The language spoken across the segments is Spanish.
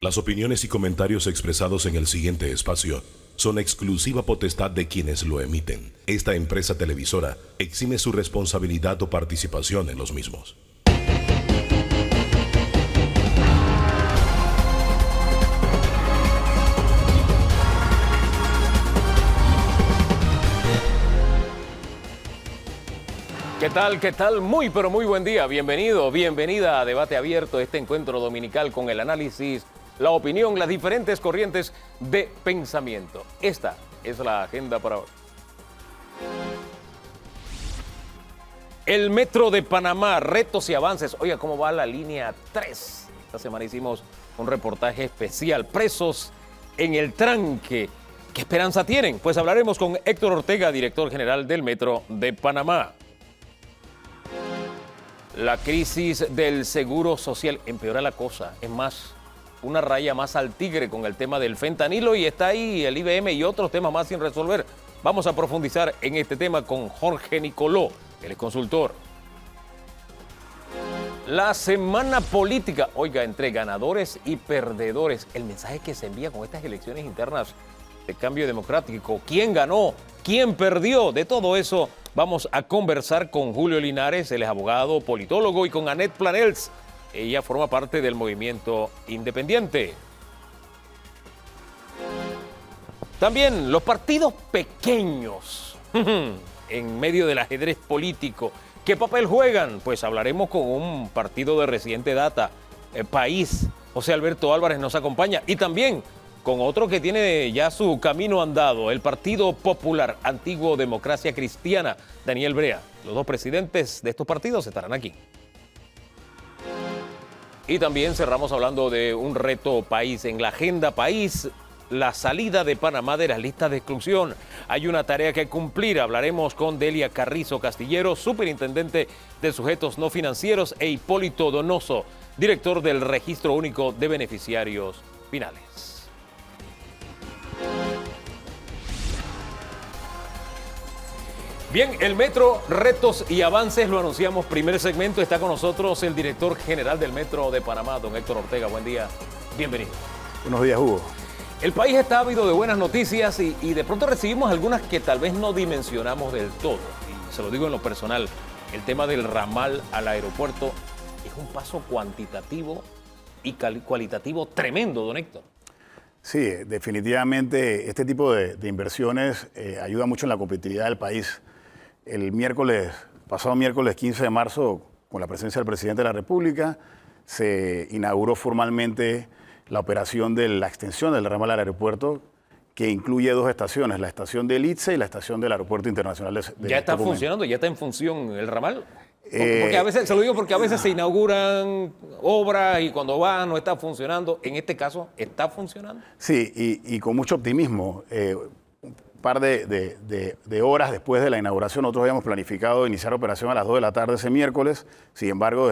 Las opiniones y comentarios expresados en el siguiente espacio son exclusiva potestad de quienes lo emiten. Esta empresa televisora exime su responsabilidad o participación en los mismos. ¿Qué tal? ¿Qué tal? Muy, pero muy buen día. Bienvenido, bienvenida a Debate Abierto, este encuentro dominical con el análisis, la opinión, las diferentes corrientes de pensamiento. Esta es la agenda para hoy. El Metro de Panamá, retos y avances. Oiga, ¿cómo va la línea 3? Esta semana hicimos un reportaje especial. Presos en el tranque. ¿Qué esperanza tienen? Pues hablaremos con Héctor Ortega, director general del Metro de Panamá. La crisis del seguro social empeora la cosa. Es más, una raya más al tigre con el tema del fentanilo y está ahí el IBM y otros temas más sin resolver. Vamos a profundizar en este tema con Jorge Nicoló, el consultor. La semana política, oiga, entre ganadores y perdedores. El mensaje que se envía con estas elecciones internas de cambio democrático. ¿Quién ganó? ¿Quién perdió? De todo eso vamos a conversar con Julio Linares, él es abogado, politólogo, y con Annette Planels. Ella forma parte del movimiento independiente. También los partidos pequeños en medio del ajedrez político. ¿Qué papel juegan? Pues hablaremos con un partido de reciente data, País. José Alberto Álvarez nos acompaña. Y también con otro que tiene ya su camino andado, el Partido Popular, antiguo Democracia Cristiana, Daniel Brea. Los dos presidentes de estos partidos estarán aquí. Y también cerramos hablando de un reto país. En la agenda país, la salida de Panamá de las listas de exclusión. Hay una tarea que cumplir. Hablaremos con Delia Carrizo Castillero, superintendente de sujetos no financieros, e Hipólito Donoso, director del Registro Único de Beneficiarios Finales. Bien, el Metro, retos y avances, lo anunciamos. Primer segmento, está con nosotros el director general del Metro de Panamá, don Héctor Ortega. Buen día, bienvenido. Buenos días, Hugo. El país está ávido de buenas noticias y de pronto recibimos algunas que tal vez no dimensionamos del todo. Y se lo digo en lo personal, el tema del ramal al aeropuerto es un paso cuantitativo y cualitativo tremendo, don Héctor. Sí, definitivamente este tipo de inversiones ayuda mucho en la competitividad del país. El pasado miércoles 15 de marzo, con la presencia del presidente de la República, se inauguró formalmente la operación de la extensión del ramal al aeropuerto, que incluye dos estaciones, la estación del ITSE y la estación del Aeropuerto Internacional de ¿Ya está Tocumen. funcionando? ¿Ya está en función el ramal? Porque a veces, se lo digo porque a veces se inauguran obras y cuando va no está funcionando. En este caso, ¿está funcionando? Sí, y con mucho optimismo. Un par de horas después de la inauguración, nosotros habíamos planificado iniciar operación a las 2 de la tarde ese miércoles. Sin embargo,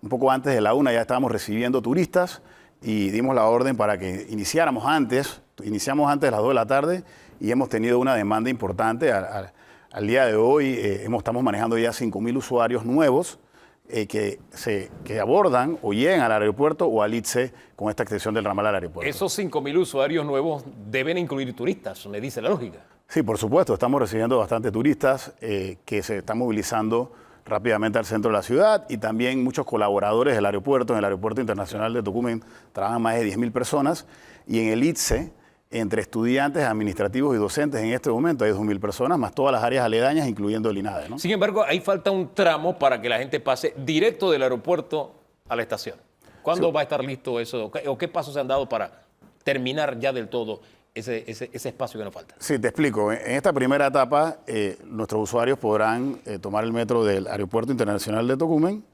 un poco antes de la 1 ya estábamos recibiendo turistas y dimos la orden para que iniciáramos antes. Iniciamos antes de las 2 de la tarde y hemos tenido una demanda importante. Al día de hoy estamos manejando ya 5.000 usuarios nuevos que abordan o llegan al aeropuerto o al ITSE con esta extensión del ramal al aeropuerto. Esos 5.000 usuarios nuevos deben incluir turistas, me dice la lógica. Sí, por supuesto. Estamos recibiendo bastantes turistas que se están movilizando rápidamente al centro de la ciudad y también muchos colaboradores del aeropuerto. En el Aeropuerto Internacional de Tocumen trabajan más de 10.000 personas y en el ITSE, entre estudiantes, administrativos y docentes, en este momento hay 2.000 personas, más todas las áreas aledañas, incluyendo el INADE, ¿no? Sin embargo, ahí falta un tramo para que la gente pase directo del aeropuerto a la estación. ¿Cuándo va a estar listo eso? ¿O qué pasos se han dado para terminar ya del todo ese espacio que nos falta? Sí, te explico. En esta primera etapa, nuestros usuarios podrán tomar el metro del Aeropuerto Internacional de Tocumen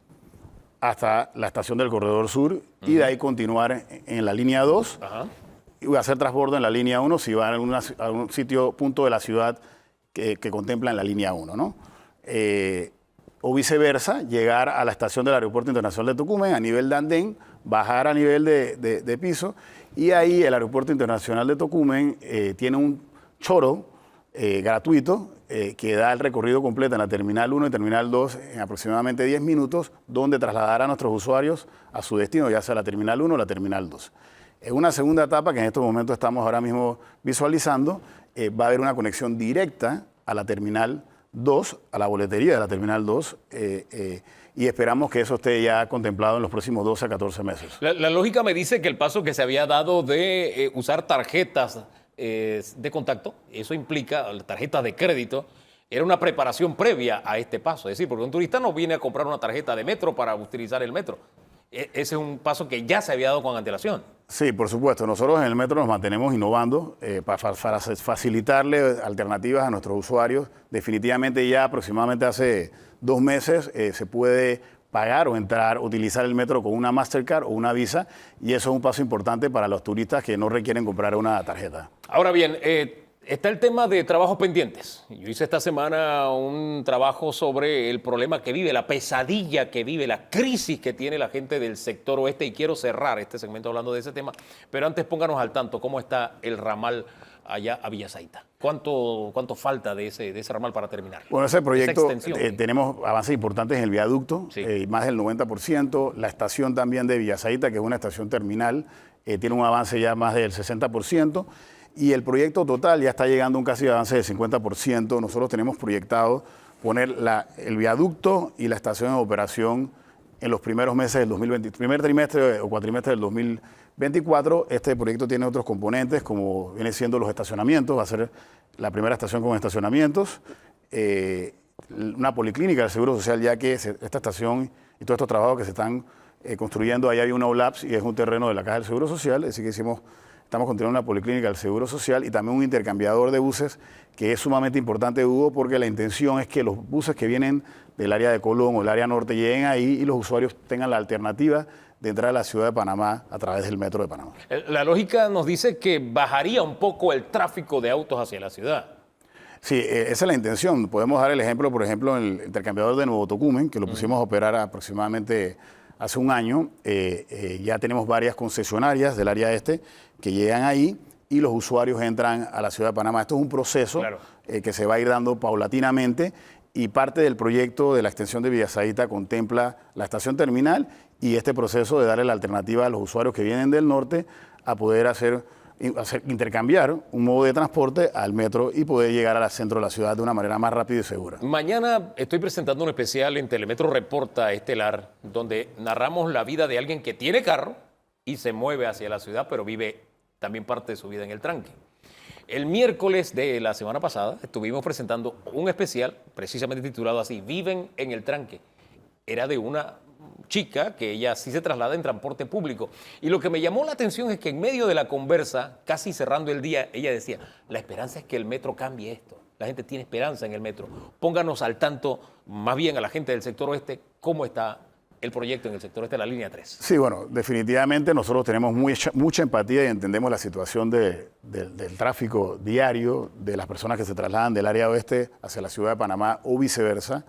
hasta la estación del Corredor Sur y de ahí continuar en la línea 2. Ajá. Y hacer transbordo en la línea 1 si van a un punto de la ciudad que contempla en la línea 1, ¿no? O viceversa, llegar a la estación del Aeropuerto Internacional de Tocumen a nivel de andén, bajar a nivel de piso, y ahí el Aeropuerto Internacional de Tocumen tiene un choro gratuito que da el recorrido completo en la Terminal 1 y Terminal 2 en aproximadamente 10 minutos, donde trasladar a nuestros usuarios a su destino, ya sea la Terminal 1 o la Terminal 2. En una segunda etapa, que en estos momentos estamos ahora mismo visualizando, va a haber una conexión directa a la Terminal 2, a la boletería de la Terminal 2, y esperamos que eso esté ya contemplado en los próximos 12 a 14 meses. La lógica me dice que el paso que se había dado de usar tarjetas de contacto, eso implica tarjetas de crédito, era una preparación previa a este paso. Es decir, porque un turista no viene a comprar una tarjeta de metro para utilizar el metro. Ese es un paso que ya se había dado con antelación. Sí, por supuesto. Nosotros en el metro nos mantenemos innovando para facilitarle alternativas a nuestros usuarios. Definitivamente ya aproximadamente hace 2 meses se puede pagar o entrar, utilizar el metro con una Mastercard o una Visa, y eso es un paso importante para los turistas que no requieren comprar una tarjeta. Ahora bien, está el tema de trabajos pendientes. Yo hice esta semana un trabajo sobre el problema que vive, la pesadilla que vive, la crisis que tiene la gente del sector oeste, y quiero cerrar este segmento hablando de ese tema, pero antes pónganos al tanto cómo está el ramal allá a Villasaita. ¿Cuánto falta de ese ramal para terminar? Bueno, ese proyecto tenemos avances importantes en el viaducto, sí. Más del 90%. La estación también de Villasaita, que es una estación terminal, tiene un avance ya más del 60%. Y el proyecto total ya está llegando a un casi avance del 50%. Nosotros tenemos proyectado poner el viaducto y la estación en operación en los primeros meses del 2020, primer trimestre o cuatrimestre del 2024. Este proyecto tiene otros componentes, como viene siendo los estacionamientos. Va a ser la primera estación con estacionamientos, una policlínica del Seguro Social, ya que esta estación y todos estos trabajos que se están construyendo, ahí hay una OLAPS y es un terreno de la Caja del Seguro Social, así que estamos construyendo una policlínica del Seguro Social y también un intercambiador de buses, que es sumamente importante, Hugo, porque la intención es que los buses que vienen del área de Colón o del área norte lleguen ahí y los usuarios tengan la alternativa de entrar a la ciudad de Panamá a través del metro de Panamá. La lógica nos dice que bajaría un poco el tráfico de autos hacia la ciudad. Sí, esa es la intención. Podemos dar el ejemplo, por ejemplo, en el intercambiador de Nuevo Tocumen, que lo pusimos a operar aproximadamente hace un año. Ya tenemos varias concesionarias del área este que llegan ahí y los usuarios entran a la ciudad de Panamá. Esto es un proceso que se va a ir dando paulatinamente, y parte del proyecto de la extensión de Villasaita contempla la estación terminal y este proceso de darle la alternativa a los usuarios que vienen del norte a poder intercambiar un modo de transporte al metro y poder llegar al centro de la ciudad de una manera más rápida y segura. Mañana estoy presentando un especial en Telemetro Reporta Estelar, donde narramos la vida de alguien que tiene carro y se mueve hacia la ciudad, pero vive también parte de su vida en el tranque. El miércoles de la semana pasada estuvimos presentando un especial precisamente titulado así, Viven en el tranque. Era de una chica que ella sí se traslada en transporte público. Y lo que me llamó la atención es que en medio de la conversa, casi cerrando el día, ella decía, la esperanza es que el metro cambie esto. La gente tiene esperanza en el metro. Pónganos al tanto, más bien a la gente del sector oeste, cómo está el proyecto en el sector oeste de la línea 3. Sí, bueno, definitivamente nosotros tenemos mucha empatía y entendemos la situación del tráfico diario de las personas que se trasladan del área oeste hacia la ciudad de Panamá o viceversa.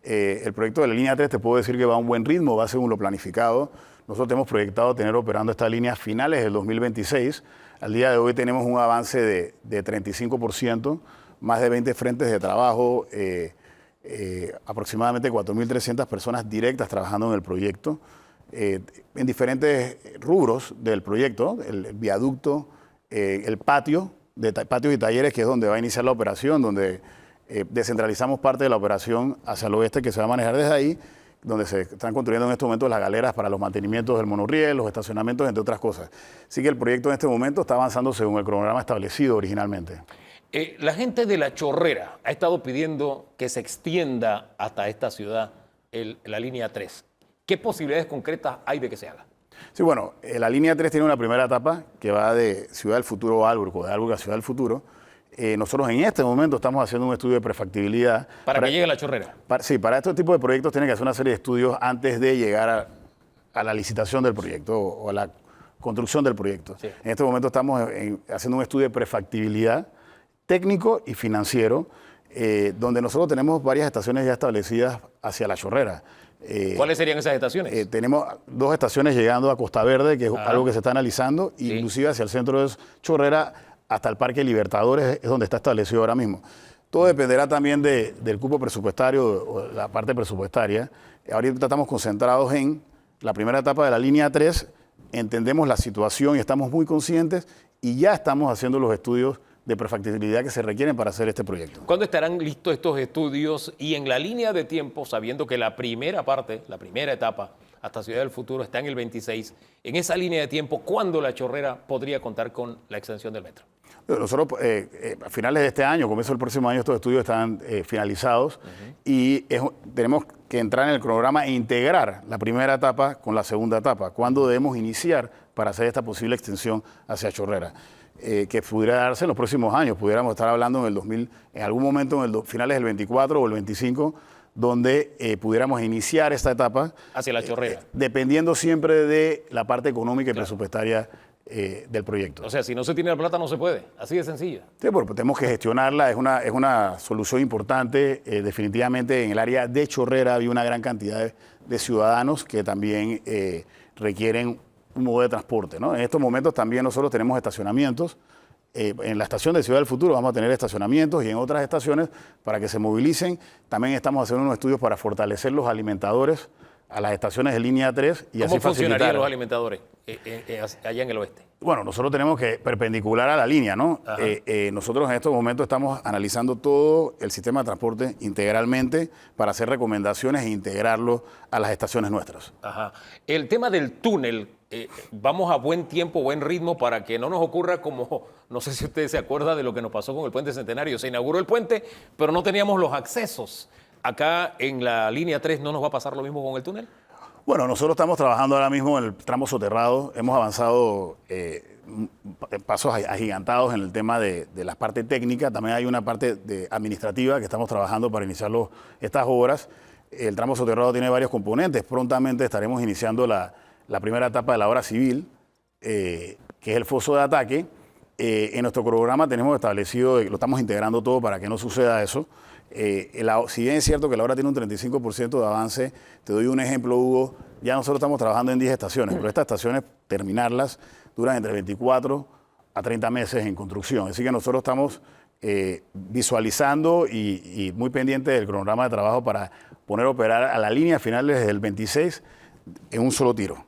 El proyecto de la línea 3 te puedo decir que va a un buen ritmo, va según lo planificado. Nosotros tenemos proyectado tener operando esta línea a finales del 2026. Al día de hoy tenemos un avance de 35%, más de 20 frentes de trabajo, aproximadamente 4.300 personas directas trabajando en el proyecto, en diferentes rubros del proyecto, el viaducto, el patios y talleres, que es donde va a iniciar la operación, donde descentralizamos parte de la operación hacia el oeste, que se va a manejar desde ahí, donde se están construyendo en estos momentos las galeras para los mantenimientos del monorriel, los estacionamientos, entre otras cosas. Así que el proyecto en este momento está avanzando según el cronograma establecido originalmente. La gente de La Chorrera ha estado pidiendo que se extienda hasta esta ciudad la línea 3. ¿Qué posibilidades concretas hay de que se haga? Sí, bueno, la línea 3 tiene una primera etapa que va de Ciudad del Futuro a Albrook, o de Albrook a Ciudad del Futuro. Nosotros en este momento estamos haciendo un estudio de prefactibilidad. ¿Para que llegue a La Chorrera? Sí, para este tipo de proyectos tienen que hacer una serie de estudios antes de llegar a la licitación del proyecto o a la construcción del proyecto. Sí. En este momento estamos haciendo un estudio de prefactibilidad técnico y financiero, donde nosotros tenemos varias estaciones ya establecidas hacia La Chorrera. ¿Cuáles serían esas estaciones? Tenemos 2 estaciones llegando a Costa Verde, que es algo que se está analizando, sí. Inclusive hacia el centro de Chorrera, hasta el Parque Libertadores, es donde está establecido ahora mismo. Todo dependerá también del cupo presupuestario o la parte presupuestaria. Ahorita estamos concentrados en la primera etapa de la línea 3 entendemos la situación y estamos muy conscientes y ya estamos haciendo los estudios de prefactibilidad que se requieren para hacer este proyecto. ¿Cuándo estarán listos estos estudios y en la línea de tiempo, sabiendo que la primera parte, la primera etapa hasta Ciudad del Futuro está en el 26, en esa línea de tiempo, cuándo La Chorrera podría contar con la extensión del metro? Nosotros a finales de este año, comienzo del próximo año, estos estudios están finalizados y tenemos que entrar en el cronograma e integrar la primera etapa con la segunda etapa. ¿Cuándo debemos iniciar para hacer esta posible extensión hacia Chorrera? Que pudiera darse en los próximos años. Pudiéramos estar hablando en el 2000, en algún momento en finales del 24 o el 25, donde pudiéramos iniciar esta etapa. Hacia La Chorrera. Dependiendo siempre de la parte económica y presupuestaria del proyecto. O sea, si no se tiene la plata no se puede, así de sencillo. Sí, porque tenemos que gestionarla, es una solución importante. Definitivamente en el área de Chorrera había una gran cantidad de ciudadanos que también requieren un modo de transporte, ¿no? En estos momentos también nosotros tenemos estacionamientos. En la estación de Ciudad del Futuro vamos a tener estacionamientos y en otras estaciones para que se movilicen. También estamos haciendo unos estudios para fortalecer los alimentadores a las estaciones de línea 3 y así ¿Cómo funcionarían facilitar los alimentadores allá en el oeste? Bueno, nosotros tenemos que perpendicular a la línea, ¿no? Nosotros en estos momentos estamos analizando todo el sistema de transporte integralmente para hacer recomendaciones e integrarlo a las estaciones nuestras. Ajá. El tema del túnel, vamos a buen tiempo, buen ritmo para que no nos ocurra como, no sé si usted se acuerda de lo que nos pasó con el Puente Centenario. Se inauguró el puente, pero no teníamos los accesos. Acá en la línea 3 no nos va a pasar lo mismo con el túnel. Bueno, nosotros estamos trabajando ahora mismo en el tramo soterrado. Hemos avanzado pasos agigantados en el tema de la parte técnica. También hay una parte administrativa que estamos trabajando para iniciar estas obras. El tramo soterrado tiene varios componentes. Prontamente estaremos iniciando la primera etapa de la obra civil, que es el foso de ataque. En nuestro programa tenemos establecido, lo estamos integrando todo para que no suceda eso. Si bien es cierto que la obra tiene un 35% de avance, te doy un ejemplo, Hugo, ya nosotros estamos trabajando en 10 estaciones, pero estas estaciones, terminarlas, duran entre 24 a 30 meses en construcción. Así que nosotros estamos visualizando y muy pendientes del cronograma de trabajo para poner a operar a la línea final desde el 26 en un solo tiro,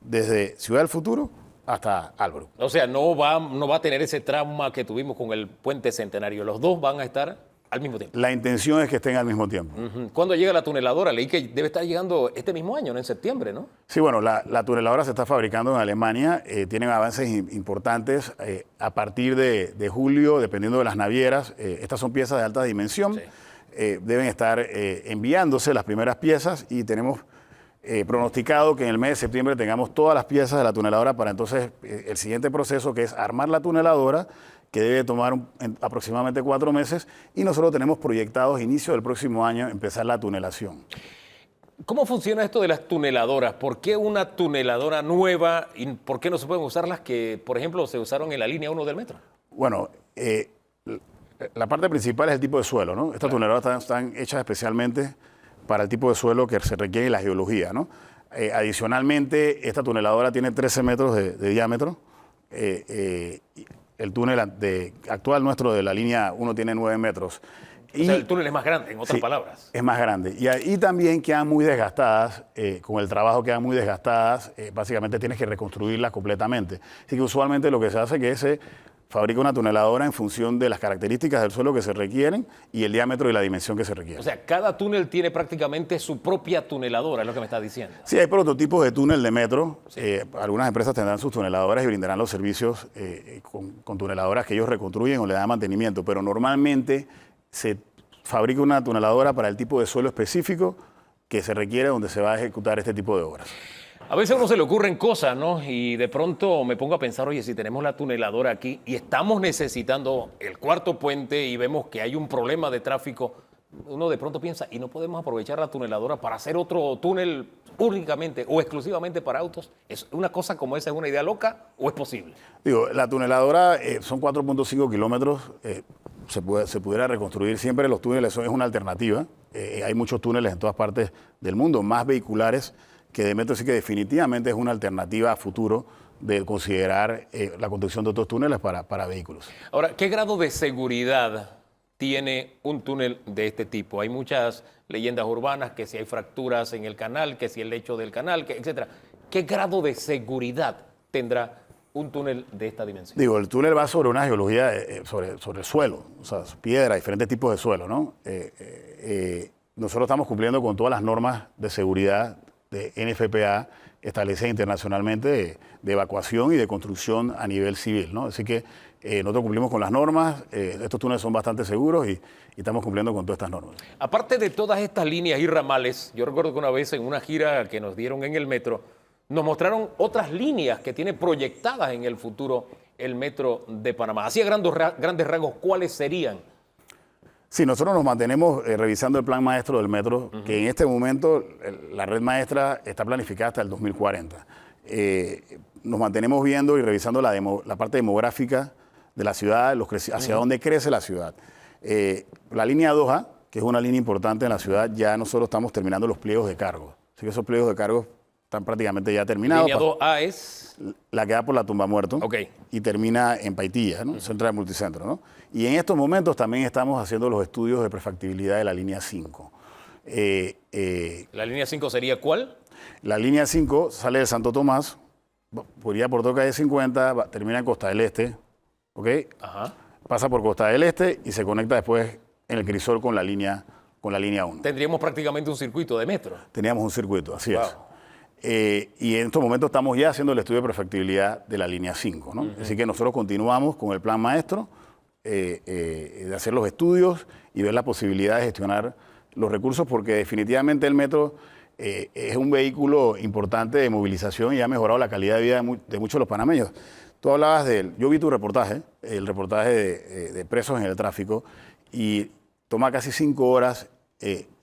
desde Ciudad del Futuro hasta Álvaro. O sea, no va a tener ese trauma que tuvimos con el Puente Centenario. Los dos van a estar al mismo tiempo. La intención es que estén al mismo tiempo. ¿Cuándo llega la tuneladora? Leí que debe estar llegando este mismo año, ¿no? En septiembre, ¿no? Sí, bueno, la tuneladora se está fabricando en Alemania. Tienen avances importantes. A partir de julio, dependiendo de las navieras, estas son piezas de alta dimensión. Sí. Deben estar enviándose las primeras piezas y tenemos pronosticado que en el mes de septiembre tengamos todas las piezas de la tuneladora para entonces el siguiente proceso, que es armar la tuneladora, que debe tomar aproximadamente 4 meses, y nosotros tenemos proyectados inicio del próximo año empezar la tunelación. ¿Cómo funciona esto de las tuneladoras? ¿Por qué una tuneladora nueva y por qué no se pueden usar las que, por ejemplo, se usaron en la línea 1 del metro? Bueno, la parte principal es el tipo de suelo, ¿no? Estas tuneladoras están hechas especialmente para el tipo de suelo que se requiere y la geología, ¿no? Adicionalmente, esta tuneladora tiene 13 metros de diámetro. El túnel actual nuestro de la línea 1 tiene 9 metros. O sea, el túnel es más grande, en otras palabras. Es más grande. Y ahí también quedan muy desgastadas, con el trabajo quedan muy desgastadas, básicamente tienes que reconstruirlas completamente. Así que usualmente lo que se hace es que se fabrica una tuneladora en función de las características del suelo que se requieren y el diámetro y la dimensión que se requiere. O sea, cada túnel tiene prácticamente su propia tuneladora, es lo que me estás diciendo. Sí, hay prototipos de túnel de metro. Sí. Algunas empresas tendrán sus tuneladoras y brindarán los servicios con tuneladoras que ellos reconstruyen o le dan mantenimiento, pero normalmente se fabrica una tuneladora para el tipo de suelo específico que se requiere donde se va a ejecutar este tipo de obras. A veces a uno se le ocurren cosas, ¿no? Y de pronto me pongo a pensar, oye, si tenemos la tuneladora aquí y estamos necesitando el cuarto puente y vemos que hay un problema de tráfico, uno de pronto piensa, ¿y no podemos aprovechar la tuneladora para hacer otro túnel únicamente o exclusivamente para autos? ¿Es una cosa como esa, es una idea loca o es posible? Digo, la tuneladora son 4.5 kilómetros. Se pudiera reconstruir siempre los túneles, eso es una alternativa. Hay muchos túneles en todas partes del mundo, más vehiculares que de metro, sí que definitivamente es una alternativa a futuro de considerar la construcción de otros túneles para vehículos. Ahora, ¿qué grado de seguridad tiene un túnel de este tipo? Hay muchas leyendas urbanas, que si hay fracturas en el canal, que si el lecho del canal, etc. ¿Qué grado de seguridad tendrá un túnel de esta dimensión? Digo, el túnel va sobre una geología, sobre el suelo, o sea, piedra, diferentes tipos de suelo, ¿no? Nosotros estamos cumpliendo con todas las normas de seguridad de NFPA establecidas internacionalmente de evacuación y de construcción a nivel civil, ¿no? Así que nosotros cumplimos con las normas, estos túneles son bastante seguros y estamos cumpliendo con todas estas normas. Aparte de todas estas líneas y ramales, yo recuerdo que una vez en una gira que nos dieron en el metro, nos mostraron otras líneas que tiene proyectadas en el futuro el Metro de Panamá. Así a grandes rasgos, ¿cuáles serían? Sí, nosotros nos mantenemos revisando el plan maestro del metro, que en este momento la red maestra está planificada hasta el 2040. Nos mantenemos viendo y revisando la parte demográfica de la ciudad, hacia dónde crece la ciudad. La línea 2A, que es una línea importante en la ciudad, ya nosotros estamos terminando los pliegos de cargos. Así que esos pliegos de cargos están prácticamente ya terminados. Línea 2A es la que da por la Tumba Muerto, okay, y termina en Paitilla, ¿no? Central Multicentro, ¿no? Y en estos momentos también estamos haciendo los estudios de prefactibilidad de la línea 5. ¿La línea 5 sería cuál? La línea 5 sale de Santo Tomás, iría por toda calle 50, termina en Costa del Este, ¿ok? Ajá. Pasa por Costa del Este y se conecta después en el crisol con la línea 1. Tendríamos prácticamente un circuito de metro. Teníamos un circuito, así Wow. es. Y en estos momentos estamos ya haciendo el estudio de prefactibilidad de la línea 5, ¿no? Así que nosotros continuamos con el plan maestro de hacer los estudios y ver la posibilidad de gestionar los recursos, porque definitivamente el metro es un vehículo importante de movilización y ha mejorado la calidad de vida de muchos de los panameños. Tú hablabas de él, yo vi tu reportaje, el reportaje de presos en el tráfico, y toma casi 5 horas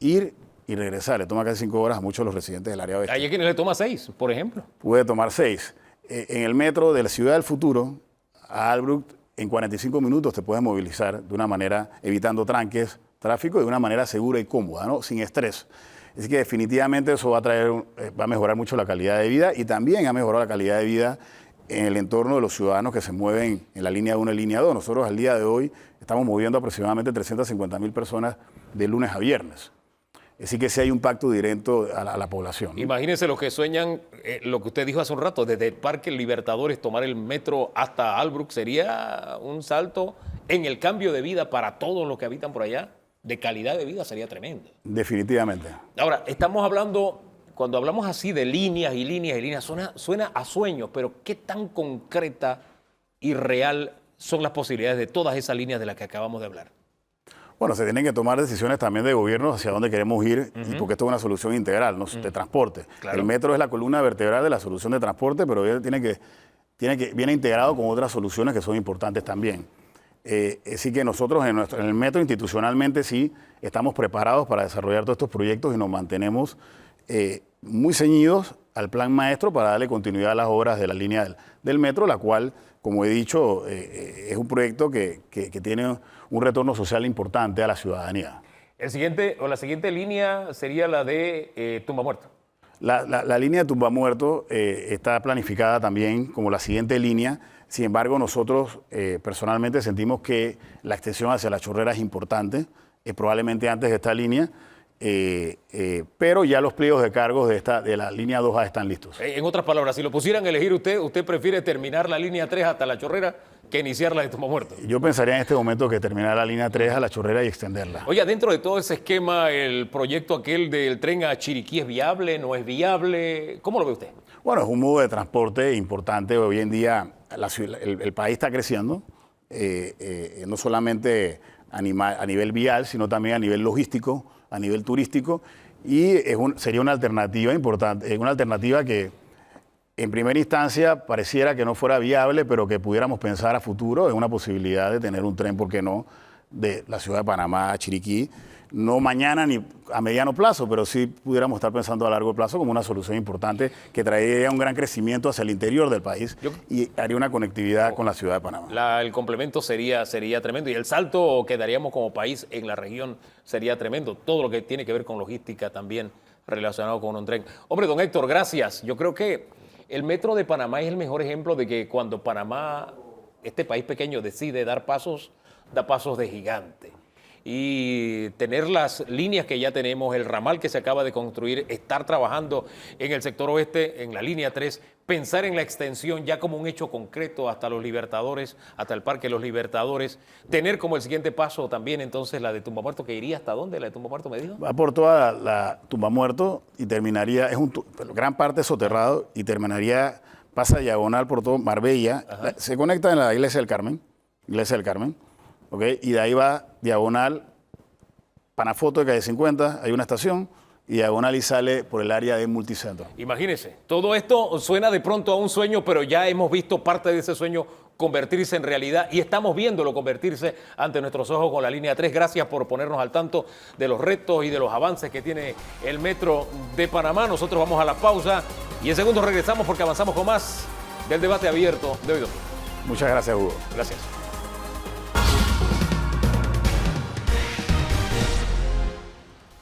ir y regresar. Le toma casi 5 horas a muchos de los residentes del área oeste. Hay quienes le toma 6, por ejemplo. Puede tomar 6. En el metro de la Ciudad del Futuro a Albrook, en 45 minutos te puedes movilizar de una manera, evitando tranques, tráfico, de una manera segura y cómoda, ¿no? Sin estrés. Así que definitivamente eso va a mejorar mucho la calidad de vida, y también ha mejorado la calidad de vida en el entorno de los ciudadanos que se mueven en la línea 1 y línea 2. Nosotros al día de hoy estamos moviendo aproximadamente 350.000 personas de lunes a viernes. Así que sí hay un impacto directo a la población, ¿no? Imagínense los que sueñan, lo que usted dijo hace un rato, desde el Parque Libertadores tomar el metro hasta Albrook sería un salto en el cambio de vida para todos los que habitan por allá. De calidad de vida sería tremendo. Definitivamente. Ahora, estamos hablando, cuando hablamos así de líneas y líneas y líneas, suena a sueños, pero ¿qué tan concreta y real son las posibilidades de todas esas líneas de las que acabamos de hablar? Bueno, se tienen que tomar decisiones también de gobierno hacia dónde queremos ir, y porque esto es una solución integral, ¿no? De transporte. Claro. El metro es la columna vertebral de la solución de transporte, pero viene integrado con otras soluciones que son importantes también. Así que nosotros en el metro institucionalmente sí estamos preparados para desarrollar todos estos proyectos y nos mantenemos muy ceñidos al plan maestro para darle continuidad a las obras de la línea del metro, la cual, como he dicho, es un proyecto que tiene un retorno social importante a la ciudadanía. La siguiente línea sería la de Tumba Muerto. La línea de Tumba Muerto está planificada también como la siguiente línea. Sin embargo, nosotros personalmente sentimos que la extensión hacia la Chorrera es importante, probablemente antes de esta línea, pero ya los pliegos de cargos de la línea 2A están listos. En otras palabras, si lo pusieran a elegir usted prefiere terminar la línea 3 hasta la Chorrera que iniciar la de Tumba Muerto. Yo pensaría en este momento que terminar la línea 3 a la Chorrera y extenderla. Oye, dentro de todo ese esquema, ¿el proyecto aquel del tren a Chiriquí es viable, no es viable? ¿Cómo lo ve usted? Bueno, es un modo de transporte importante. Hoy en día el país está creciendo, no solamente a nivel vial, sino también a nivel logístico, a nivel turístico, y sería una alternativa importante, una alternativa que en primera instancia pareciera que no fuera viable, pero que pudiéramos pensar a futuro en una posibilidad de tener un tren, ¿por qué no?, de la ciudad de Panamá a Chiriquí. No mañana ni a mediano plazo, pero sí pudiéramos estar pensando a largo plazo como una solución importante que traería un gran crecimiento hacia el interior del país y haría una conectividad con la ciudad de Panamá. El complemento sería tremendo y el salto que daríamos como país en la región sería tremendo. Todo lo que tiene que ver con logística también relacionado con un tren. Hombre, don Héctor, gracias. Yo creo que el Metro de Panamá es el mejor ejemplo de que cuando Panamá, este país pequeño, decide dar pasos, da pasos de gigante. y tener las líneas que ya tenemos, el ramal que se acaba de construir, estar trabajando en el sector oeste, en la línea 3, pensar en la extensión ya como un hecho concreto hasta los Libertadores, hasta el Parque de los Libertadores, tener como el siguiente paso también entonces la de Tumba Muerto, que iría hasta dónde la de Tumba Muerto, me dijo. Va por toda la Tumba Muerto y terminaría, gran parte soterrado y terminaría, pasa diagonal por todo Marbella, se conecta en la Iglesia del Carmen, ¿ok? Y de ahí va diagonal, Panafoto de calle 50, hay una estación, y diagonal y sale por el área de Multicentro. Imagínense, todo esto suena de pronto a un sueño, pero ya hemos visto parte de ese sueño convertirse en realidad y estamos viéndolo convertirse ante nuestros ojos con la línea 3. Gracias por ponernos al tanto de los retos y de los avances que tiene el Metro de Panamá. Nosotros vamos a la pausa y en segundos regresamos porque avanzamos con más del debate abierto de hoy domingo. Muchas gracias, Hugo. Gracias.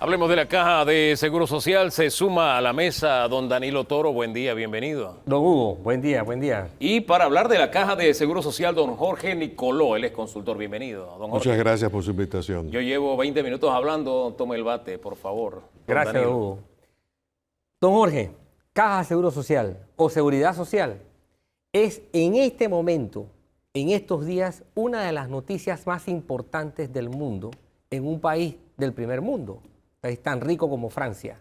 Hablemos de la Caja de Seguro Social. Se suma a la mesa don Danilo Toro. Buen día, bienvenido. Don Hugo, buen día, buen día. Y para hablar de la Caja de Seguro Social, don Jorge Nicoló, él es consultor. Bienvenido, don Jorge. Muchas gracias por su invitación. Yo llevo 20 minutos hablando. Tome el bate, por favor. Gracias, Danilo. don Hugo. Don Jorge, Caja de Seguro Social o Seguridad Social es en este momento, en estos días, una de las noticias más importantes del mundo en un país del primer mundo. País tan rico como Francia,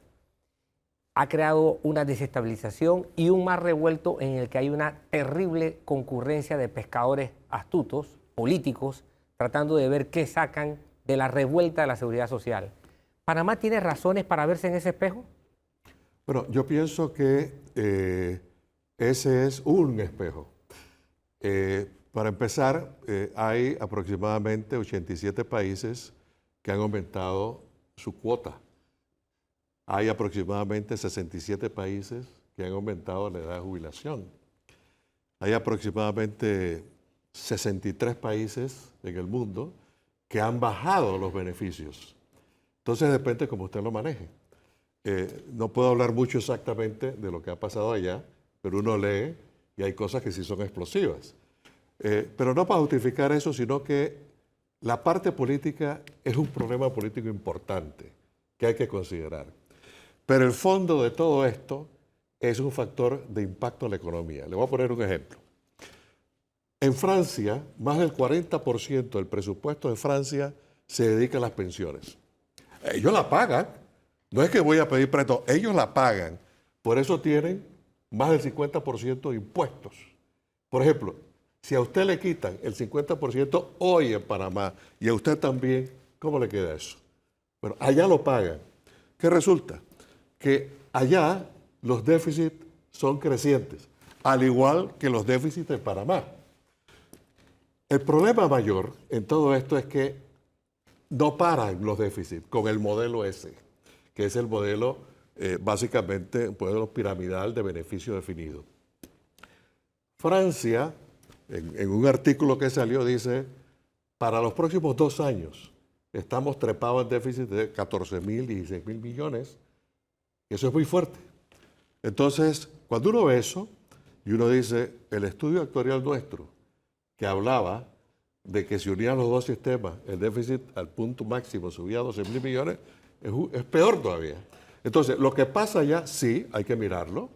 ha creado una desestabilización y un mar revuelto en el que hay una terrible concurrencia de pescadores astutos, políticos, tratando de ver qué sacan de la revuelta de la seguridad social. ¿Panamá tiene razones para verse en ese espejo? Bueno, yo pienso que ese es un espejo. Para empezar, hay aproximadamente 87 países que han aumentado su cuota. Hay aproximadamente 67 países que han aumentado la edad de jubilación. Hay aproximadamente 63 países en el mundo que han bajado los beneficios. Entonces depende cómo usted lo maneje. No puedo hablar mucho exactamente de lo que ha pasado allá, pero uno lee y hay cosas que sí son explosivas. Pero no para justificar eso, sino que la parte política es un problema político importante que hay que considerar. Pero el fondo de todo esto es un factor de impacto en la economía. Le voy a poner un ejemplo. En Francia, más del 40% del presupuesto de Francia se dedica a las pensiones. Ellos la pagan. No es que voy a pedir préstamo, ellos la pagan. Por eso tienen más del 50% de impuestos. Por ejemplo, si a usted le quitan el 50% hoy en Panamá y a usted también, ¿cómo le queda eso? Bueno, allá lo pagan. ¿Qué resulta? Que allá los déficits son crecientes, al igual que los déficits en Panamá. El problema mayor en todo esto es que no paran los déficits con el modelo ese, que es el modelo, básicamente, un modelo piramidal de beneficio definido. Francia, en un artículo que salió, dice, para los próximos 2 años estamos trepados en déficit de 14.000, 16.000 millones. Eso es muy fuerte. Entonces, cuando uno ve eso, y uno dice, el estudio actuarial nuestro, que hablaba de que si unían los dos sistemas, el déficit al punto máximo subía a 12.000 millones, es peor todavía. Entonces, lo que pasa allá, sí, hay que mirarlo,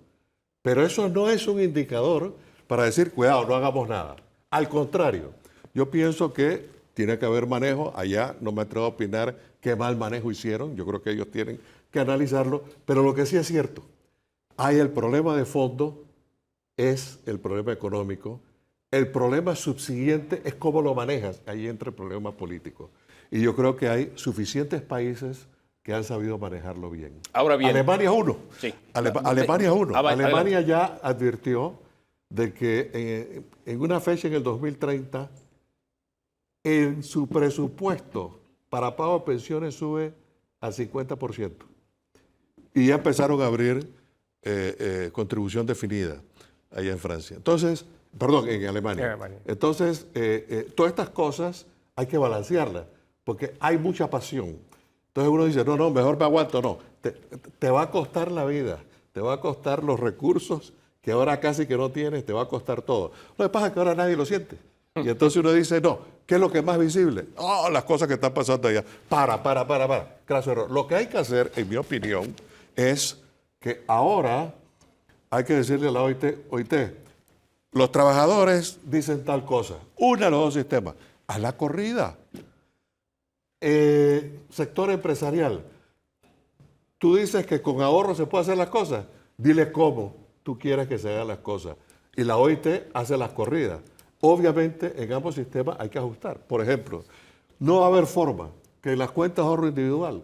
pero eso no es un indicador para decir, cuidado, no hagamos nada. Al contrario, yo pienso que tiene que haber manejo. Allá no me atrevo a opinar qué mal manejo hicieron. Yo creo que ellos tienen que analizarlo. Pero lo que sí es cierto, hay el problema de fondo, es el problema económico. El problema subsiguiente es cómo lo manejas. Ahí entra el problema político. Y yo creo que hay suficientes países que han sabido manejarlo bien. Ahora bien. Alemania es uno. Sí. Alemania es uno. Alemania adelante. ya advirtió de que en una fecha en el 2030, en su presupuesto para pago de pensiones sube al 50%. Y ya empezaron a abrir contribución definida allá en Francia. Entonces, perdón, en Alemania. Entonces, todas estas cosas hay que balancearlas, porque hay mucha pasión. Entonces uno dice, no, mejor me aguanto. No, te va a costar la vida, te va a costar los recursos que ahora casi que no tienes, te va a costar todo. Lo que pasa es que ahora nadie lo siente. Y entonces uno dice, no, ¿qué es lo que es más visible? Oh, las cosas que están pasando allá. Para. Graso error. Lo que hay que hacer, en mi opinión, es que ahora hay que decirle a la OIT, los trabajadores dicen tal cosa. Una de los dos sistemas. Haz la corrida. Sector empresarial. Tú dices que con ahorro se puede hacer las cosas. Dile cómo tú quieres que se hagan las cosas. Y la OIT hace las corridas. Obviamente, en ambos sistemas hay que ajustar. Por ejemplo, no va a haber forma que en las cuentas de ahorro individual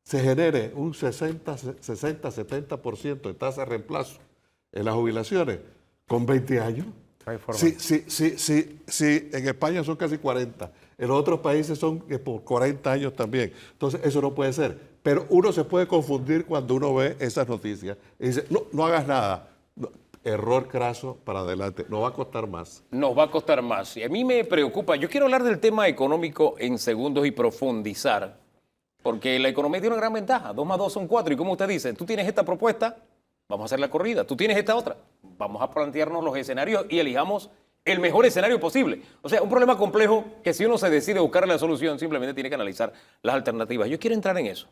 se genere un 60-70% de tasa de reemplazo en las jubilaciones con 20 años. No hay forma. Sí, en España son casi 40. En los otros países son por 40 años también. Entonces, eso no puede ser. Pero uno se puede confundir cuando uno ve esas noticias y dice, no hagas nada. No, error craso para adelante. No va a costar más. Nos va a costar más. Y a mí me preocupa. Yo quiero hablar del tema económico en segundos y profundizar, porque la economía tiene una gran ventaja. 2 más 2 son 4. Y como usted dice, tú tienes esta propuesta, vamos a hacer la corrida. Tú tienes esta otra, vamos a plantearnos los escenarios y elijamos el mejor escenario posible. O sea, un problema complejo que si uno se decide buscar la solución, simplemente tiene que analizar las alternativas. Yo quiero entrar en eso.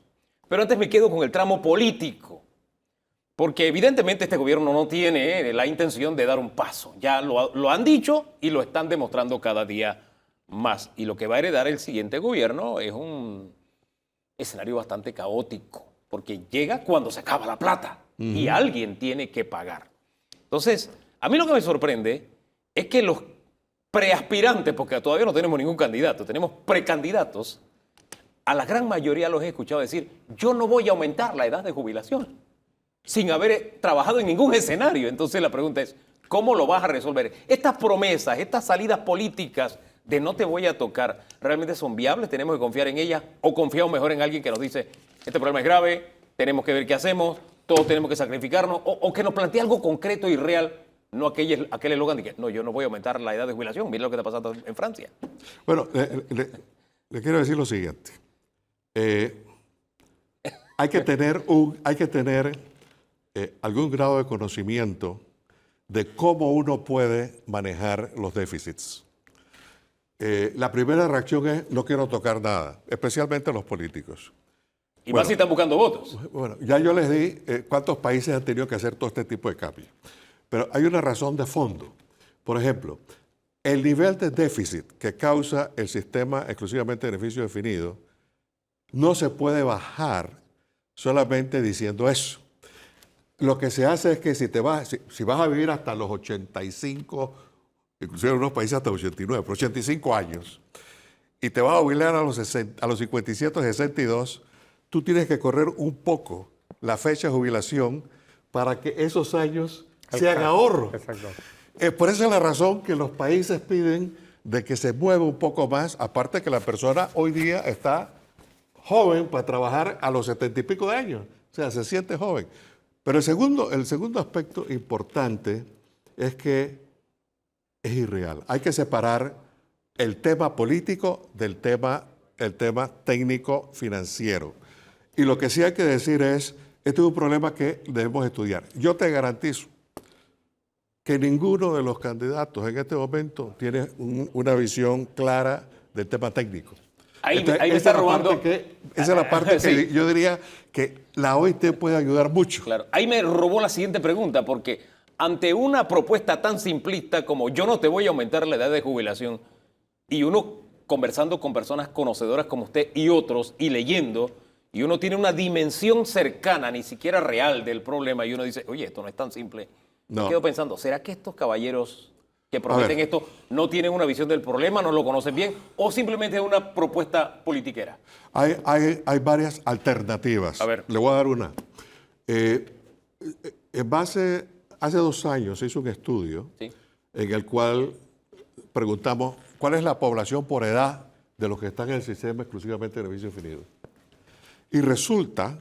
Pero antes me quedo con el tramo político. Porque evidentemente este gobierno no tiene la intención de dar un paso. Ya lo han dicho y lo están demostrando cada día más. Y lo que va a heredar el siguiente gobierno es un escenario bastante caótico. Porque llega cuando se acaba la plata y alguien tiene que pagar. Entonces, a mí lo que me sorprende es que los preaspirantes, porque todavía no tenemos ningún candidato, tenemos precandidatos, a la gran mayoría los he escuchado decir, yo no voy a aumentar la edad de jubilación, sin haber trabajado en ningún escenario. Entonces la pregunta es, ¿cómo lo vas a resolver? Estas promesas, estas salidas políticas de no te voy a tocar, ¿realmente son viables? ¿Tenemos que confiar en ellas? ¿O confiamos mejor en alguien que nos dice, este problema es grave, tenemos que ver qué hacemos, todos tenemos que sacrificarnos? O que nos plantee algo concreto y real, no aquel eslogan de que no, yo no voy a aumentar la edad de jubilación. Mira lo que está pasando en Francia. Bueno, le quiero decir lo siguiente. Hay que tener algún grado de conocimiento de cómo uno puede manejar los déficits. La primera reacción es no quiero tocar nada, especialmente los políticos. Y más si están buscando votos. Bueno, ya yo les di cuántos países han tenido que hacer todo este tipo de cambios. Pero hay una razón de fondo. Por ejemplo, el nivel de déficit que causa el sistema exclusivamente de beneficio definido no se puede bajar solamente diciendo eso. Lo que se hace es que si vas a vivir hasta los 85, inclusive en unos países hasta los 89, pero 85 años, y te vas a jubilar a los 57 o 62, tú tienes que correr un poco la fecha de jubilación para que esos años sean ahorro. Exacto. Por esa es la razón que los países piden de que se mueva un poco más, aparte que la persona hoy día está joven para trabajar a los 70 y pico de años, o sea, se siente joven. Pero el segundo aspecto importante es que es irreal. Hay que separar el tema político del tema técnico financiero. Y lo que sí hay que decir es, este es un problema que debemos estudiar. Yo te garantizo que ninguno de los candidatos en este momento tiene una visión clara del tema técnico. Ahí me está robando. Esa es la parte Sí. que yo diría que la OIT puede ayudar mucho. Claro. Ahí me robó la siguiente pregunta, porque ante una propuesta tan simplista como yo no te voy a aumentar la edad de jubilación, y uno conversando con personas conocedoras como usted y otros, y leyendo, y uno tiene una dimensión cercana, ni siquiera real del problema, y uno dice, oye, esto no es tan simple. No. Me quedo pensando, ¿será que estos caballeros que prometen esto no tienen una visión del problema, no lo conocen bien, o simplemente es una propuesta politiquera? Hay varias alternativas. A ver. Le voy a dar una. Hace 2 años se hizo un estudio Sí. en el cual preguntamos cuál es la población por edad de los que están en el sistema exclusivamente de beneficio definido. Y resulta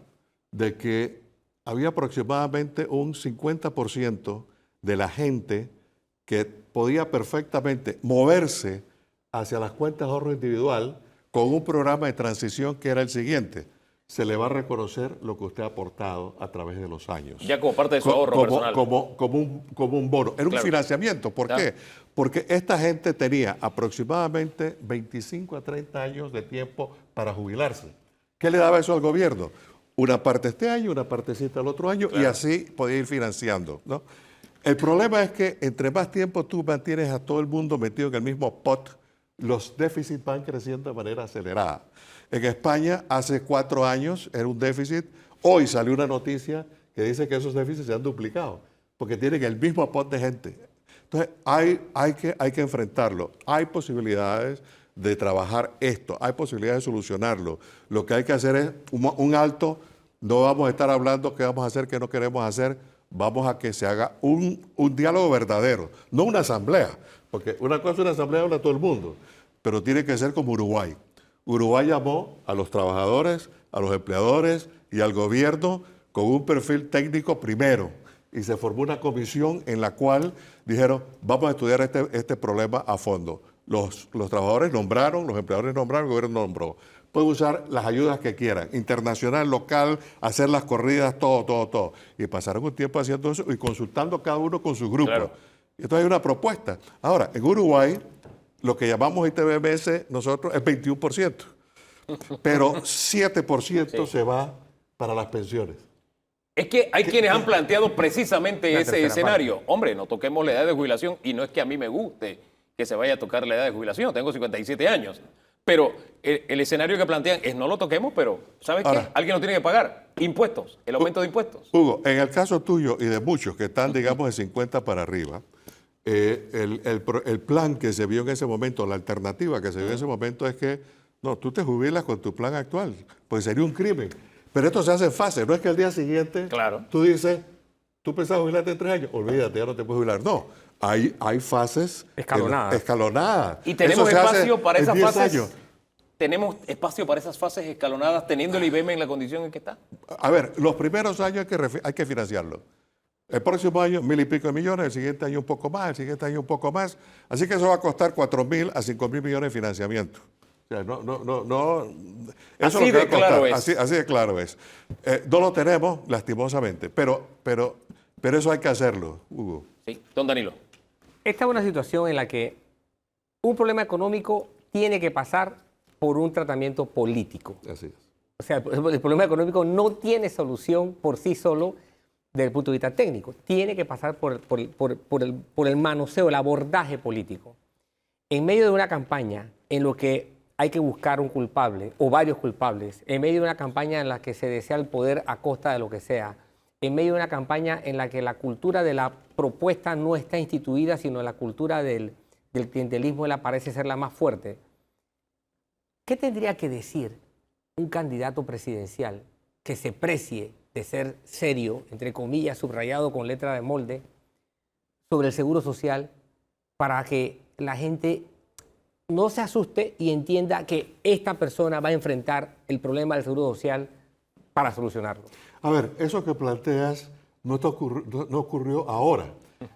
de que había aproximadamente un 50% de la gente que podía perfectamente moverse hacia las cuentas de ahorro individual con un programa de transición que era el siguiente. se le va a reconocer lo que usted ha aportado a través de los años. Ya como parte de su ahorro personal. Como un bono. Era un Claro. financiamiento. ¿Por Claro. qué? Porque esta gente tenía aproximadamente 25 a 30 años de tiempo para jubilarse. ¿Qué le daba eso al gobierno? Una parte este año, una partecita el otro año, y así podía ir financiando, ¿no? El problema es que entre más tiempo tú mantienes a todo el mundo metido en el mismo pot, los déficits van creciendo de manera acelerada. En España, hace 4 años era un déficit. Hoy salió una noticia que dice que esos déficits se han duplicado, porque tienen el mismo pot de gente. Entonces, hay que enfrentarlo. Hay posibilidades de trabajar esto, hay posibilidades de solucionarlo. Lo que hay que hacer es un alto. No vamos a estar hablando qué vamos a hacer, qué no queremos hacer. Vamos a que se haga un diálogo verdadero, no una asamblea, porque una cosa es una asamblea, habla todo el mundo, pero tiene que ser como Uruguay. Uruguay llamó a los trabajadores, a los empleadores y al gobierno con un perfil técnico primero, y se formó una comisión en la cual dijeron, vamos a estudiar este problema a fondo. Los trabajadores nombraron, los empleadores nombraron, el gobierno nombró. Pueden usar las ayudas que quieran, internacional, local, hacer las corridas, todo. Y pasaron un tiempo haciendo eso y consultando cada uno con su grupo. Claro. Y entonces hay una propuesta. Ahora, en Uruguay, lo que llamamos ITBMS nosotros es 21%, pero 7% se va para las pensiones. Es que hay quienes han planteado precisamente La ese tercera escenario. Hombre, no toquemos la edad de jubilación, y no es que a mí me guste que se vaya a tocar la edad de jubilación, tengo 57 años. Pero el escenario que plantean es no lo toquemos, pero ¿sabes qué? Ahora, Alguien lo tiene que pagar. Impuestos, el aumento de impuestos. Hugo, en el caso tuyo y de muchos que están, digamos, de 50 para arriba, el plan que se vio en ese momento, la alternativa que se vio en ese momento es que, no, tú te jubilas con tu plan actual, pues sería un crimen. Pero esto se hace en fase, no es que al día siguiente Claro. tú dices, tú pensabas jubilarte en 3 años, olvídate, ya no te puedes jubilar. No, hay fases Escalonadas. escalonadas. Y tenemos Eso se hace espacio para en esas 10 fases. años. Tenemos espacio para esas fases escalonadas teniendo el IBM en la condición en que está. A ver, los primeros años hay que financiarlo. El próximo año, 1.000 y pico de millones, el siguiente año un poco más, el siguiente año un poco más. Así que eso va a costar 4.000 a 5.000 millones de financiamiento. O sea, no. Eso Así es lo que de va a costar. claro es. Así de claro es. No lo tenemos, lastimosamente, pero eso hay que hacerlo, Hugo. Sí, don Danilo. Esta es una situación en la que un problema económico tiene que pasar por un tratamiento político. Así es. O sea, el problema económico no tiene solución por sí solo desde el punto de vista técnico. Tiene que pasar por el manoseo, el abordaje político. En medio de una campaña en lo que hay que buscar un culpable o varios culpables, en medio de una campaña en la que se desea el poder a costa de lo que sea, en medio de una campaña en la que la cultura de la propuesta no está instituida, sino la cultura del clientelismo parece ser la más fuerte. ¿Qué tendría que decir un candidato presidencial que se precie de ser serio, entre comillas, subrayado con letra de molde, sobre el seguro social para que la gente no se asuste y entienda que esta persona va a enfrentar el problema del seguro social para solucionarlo? A ver, eso que planteas no ocurrió ahora.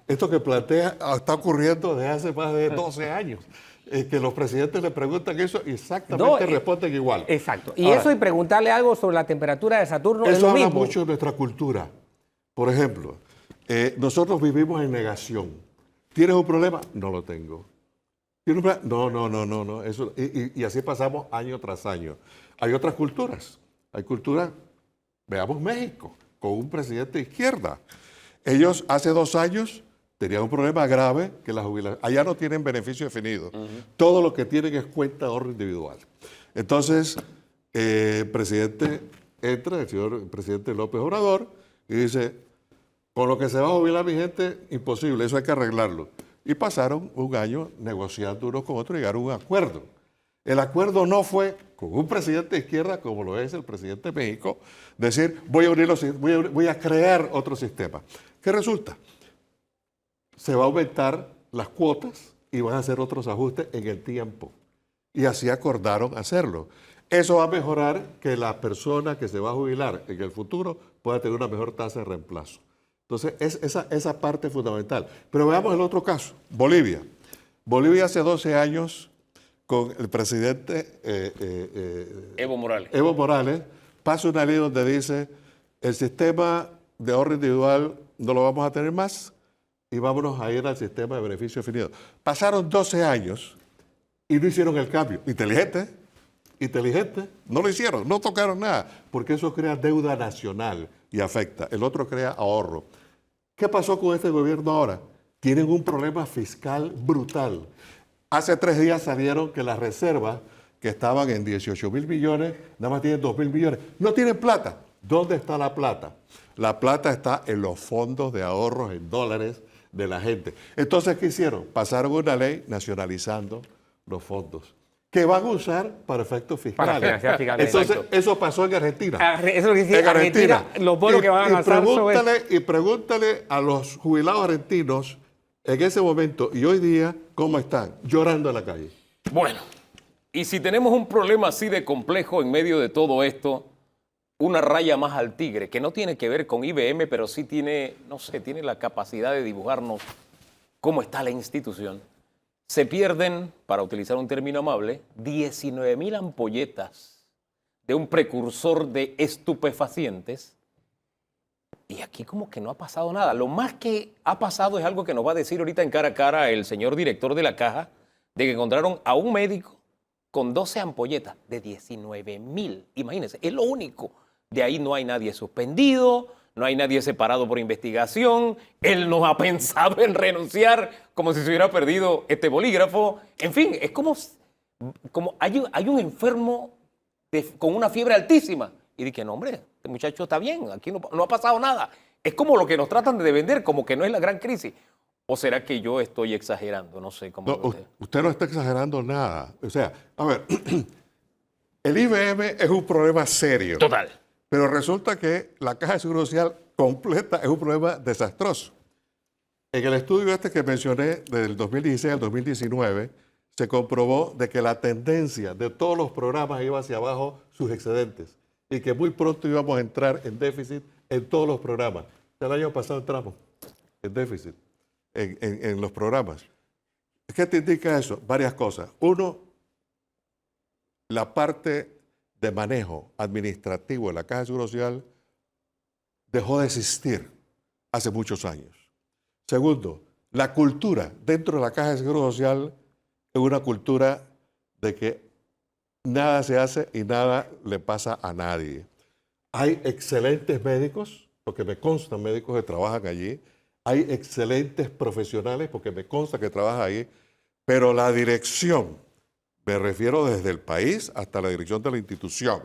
Esto que planteas está ocurriendo desde hace más de 12 años. Que los presidentes le preguntan eso y exactamente responden igual. Exacto. Y ahora, eso y preguntarle algo sobre la temperatura de Saturno es eso lo habla mismo. mucho de nuestra cultura. Por ejemplo, nosotros vivimos en negación. ¿Tienes un problema? No lo tengo. ¿Tienes un problema? No. Eso, y así pasamos año tras año. Hay otras culturas. Hay culturas, veamos México, con un presidente de izquierda. Ellos hace 2 años tenían un problema grave que la jubilación. Allá no tienen beneficio definido. Todo lo que tienen es cuenta de ahorro individual. Entonces, el señor presidente López Obrador, y dice, con lo que se va a jubilar mi gente, imposible, eso hay que arreglarlo. Y pasaron un año negociando unos con otros y llegaron a un acuerdo. El acuerdo no fue con un presidente de izquierda, como lo es el presidente de México, decir, voy a crear otro sistema. ¿Qué resulta? Se va a aumentar las cuotas y van a hacer otros ajustes en el tiempo. Y así acordaron hacerlo. Eso va a mejorar que la persona que se va a jubilar en el futuro pueda tener una mejor tasa de reemplazo. Entonces, esa parte es fundamental. Pero veamos el otro caso, Bolivia. Bolivia hace 12 años, con el presidente Evo Morales. Evo Morales, pasa una ley donde dice el sistema de ahorro individual no lo vamos a tener más y vámonos a ir al sistema de beneficio definido. Pasaron 12 años y no hicieron el cambio. Inteligente, no lo hicieron, no tocaron nada, porque eso crea deuda nacional y afecta. El otro crea ahorro. ¿Qué pasó con este gobierno ahora? Tienen un problema fiscal brutal. Hace 3 días salieron que las reservas que estaban en 18.000 millones, nada más tienen 2.000 millones. No tienen plata. ¿Dónde está la plata? La plata está en los fondos de ahorros en dólares de la gente. Entonces, ¿qué hicieron? Pasaron una ley nacionalizando los fondos que van a usar para efectos fiscales. Para financiar fiscales. Entonces, Exacto. eso pasó en Argentina. Eso es lo que dice En Argentina, los bonos que van a lanzar y pregúntale a los jubilados argentinos en ese momento y hoy día cómo están, llorando en la calle. Bueno, y si tenemos un problema así de complejo en medio de todo esto, una raya más al tigre, que no tiene que ver con IBM, pero sí tiene, no sé, tiene la capacidad de dibujarnos cómo está la institución. Se pierden, para utilizar un término amable, 19.000 ampolletas de un precursor de estupefacientes. Y aquí como que no ha pasado nada. Lo más que ha pasado es algo que nos va a decir ahorita en cara a cara el señor director de la caja, de que encontraron a un médico con 12 ampolletas de 19.000. Imagínense, es lo único. De ahí no hay nadie suspendido, no hay nadie separado por investigación. Él no ha pensado en renunciar como si se hubiera perdido este bolígrafo. En fin, es como hay un enfermo con una fiebre altísima. Y dije, no, hombre, este muchacho está bien, aquí no ha pasado nada. Es como lo que nos tratan de vender, como que no es la gran crisis. ¿O será que yo estoy exagerando? No sé cómo. No, usted no está exagerando nada. O sea, a ver, el IBM es un problema serio. Total. Pero resulta que la Caja de Seguro Social completa es un problema desastroso. En el estudio este que mencioné, del 2016 al 2019, se comprobó de que la tendencia de todos los programas iba hacia abajo sus excedentes y que muy pronto íbamos a entrar en déficit en todos los programas. El año pasado entramos en déficit en los programas. ¿Qué te indica eso? Varias cosas. Uno, la parte de manejo administrativo de la Caja de Seguro Social dejó de existir hace muchos años. Segundo, la cultura dentro de la Caja de Seguro Social es una cultura de que nada se hace y nada le pasa a nadie. Hay excelentes médicos, porque me constan médicos que trabajan allí. Hay excelentes profesionales, porque me consta que trabajan allí. Pero la dirección, me refiero desde el país hasta la dirección de la institución,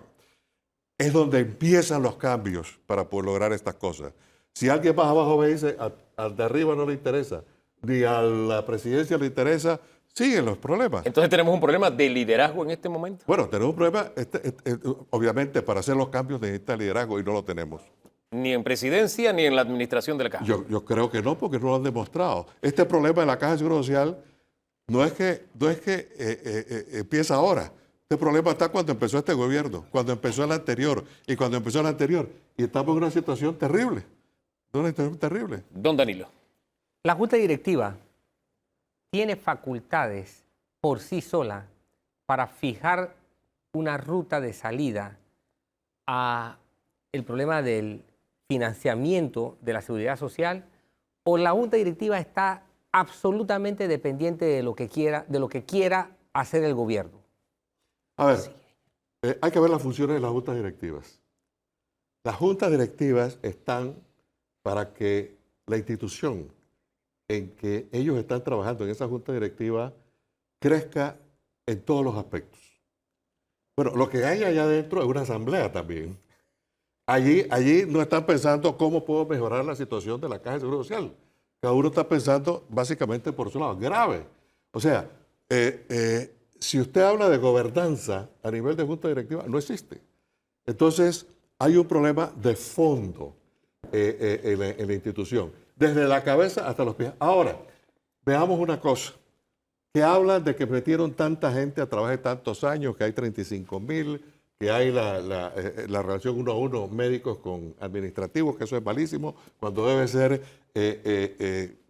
es donde empiezan los cambios para poder lograr estas cosas. Si alguien más abajo me dice, al de arriba no le interesa, ni a la presidencia le interesa, siguen los problemas. Entonces tenemos un problema de liderazgo en este momento. Bueno, tenemos un problema, obviamente para hacer los cambios necesita liderazgo y no lo tenemos. Ni en presidencia ni en la administración de la caja. Yo creo que no, porque no lo han demostrado. Este problema de la Caja de Seguro Social no es que empieza ahora. Este problema está cuando empezó este gobierno, cuando empezó el anterior y cuando empezó el anterior. Y estamos en una situación terrible. Una situación terrible. Don Danilo. La Junta Directiva tiene facultades por sí sola para fijar una ruta de salida a el problema del financiamiento de la seguridad social, o la Junta Directiva está absolutamente dependiente de lo que quiera hacer el gobierno. A ver, hay que ver las funciones de las juntas directivas. Las juntas directivas están para que la institución en que ellos están trabajando en esa junta directiva crezca en todos los aspectos. Bueno, lo que hay allá adentro es una asamblea también. Allí no están pensando cómo puedo mejorar la situación de la Caja de Seguro Social. Cada uno está pensando básicamente por su lado. Grave. O sea, si usted habla de gobernanza a nivel de junta directiva, no existe. Entonces, hay un problema de fondo en la institución, desde la cabeza hasta los pies. Ahora, veamos una cosa, que hablan de que metieron tanta gente a trabajar tantos años, que hay 35.000, que hay la relación 1 a 1 médicos con administrativos, que eso es malísimo, cuando debe ser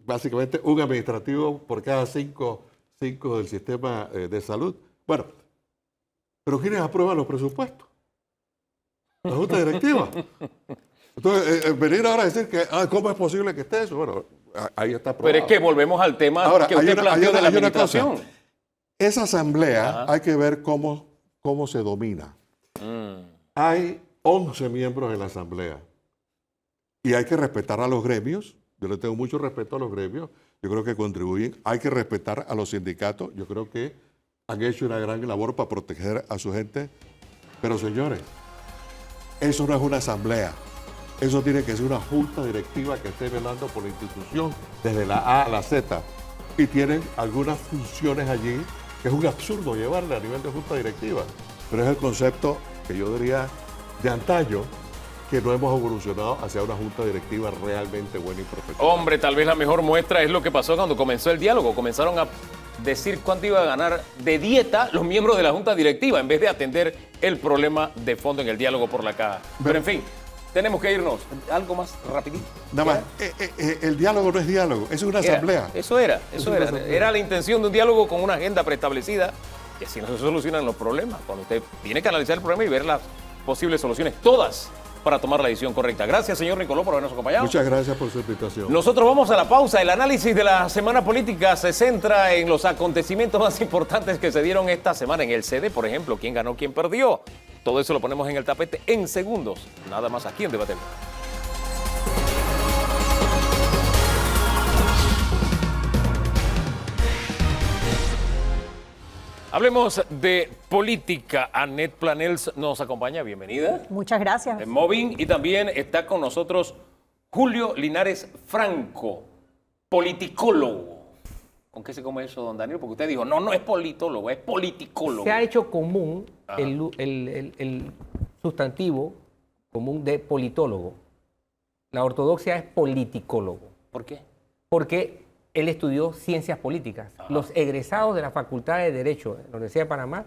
básicamente un administrativo por cada cinco del sistema de salud. Bueno, pero ¿quiénes aprueban los presupuestos? La Junta Directiva. Entonces, venir ahora a decir que, ¿cómo es posible que esté eso? Bueno, ahí está probado. Pero es que volvemos al tema Ahora, que usted planteó de la hay una cosa. administración. Esa asamblea Ajá. hay que ver cómo se domina. Hay 11 miembros en la asamblea y hay que respetar a los gremios. Yo le tengo mucho respeto a los gremios. Yo creo que contribuyen. Hay que respetar a los sindicatos. Yo creo que han hecho una gran labor para proteger a su gente. Pero señores, eso no es una asamblea. Eso tiene que ser una junta directiva que esté velando por la institución desde la A a la Z. Y tienen algunas funciones allí que es un absurdo llevarle a nivel de junta directiva. Pero es el concepto que yo diría de antaño, que no hemos evolucionado hacia una junta directiva realmente buena y profesional. Hombre, tal vez la mejor muestra es lo que pasó cuando comenzó el diálogo. Comenzaron a decir cuánto iba a ganar de dieta los miembros de la junta directiva en vez de atender el problema de fondo en el diálogo por la caja. Pero en fin, tenemos que irnos. ¿Algo más rapidito? Nada más, el diálogo no es diálogo, es una asamblea. Eso era. Era la intención de un diálogo con una agenda preestablecida y así no se solucionan los problemas. Cuando usted tiene que analizar el problema y ver las posibles soluciones, todas, para tomar la decisión correcta. Gracias, señor Nicoló, por habernos acompañado. Muchas gracias por su invitación. Nosotros vamos a la pausa. El análisis de la semana política se centra en los acontecimientos más importantes que se dieron esta semana en el CD. Por ejemplo, quién ganó, quién perdió. Todo eso lo ponemos en el tapete en segundos. Nada más aquí en Debate. Hablemos de política. Annette Planels nos acompaña. Bienvenida. Muchas gracias. En Moving. Y también está con nosotros Julio Linares Franco, politicólogo. ¿Con qué se come eso, don Daniel? Porque usted dijo, no es politólogo, es politicólogo. Se ha hecho común el sustantivo común de politólogo. La ortodoxia es politicólogo. ¿Por qué? Porque él estudió ciencias políticas. Los egresados de la Facultad de Derecho de la Universidad de Panamá,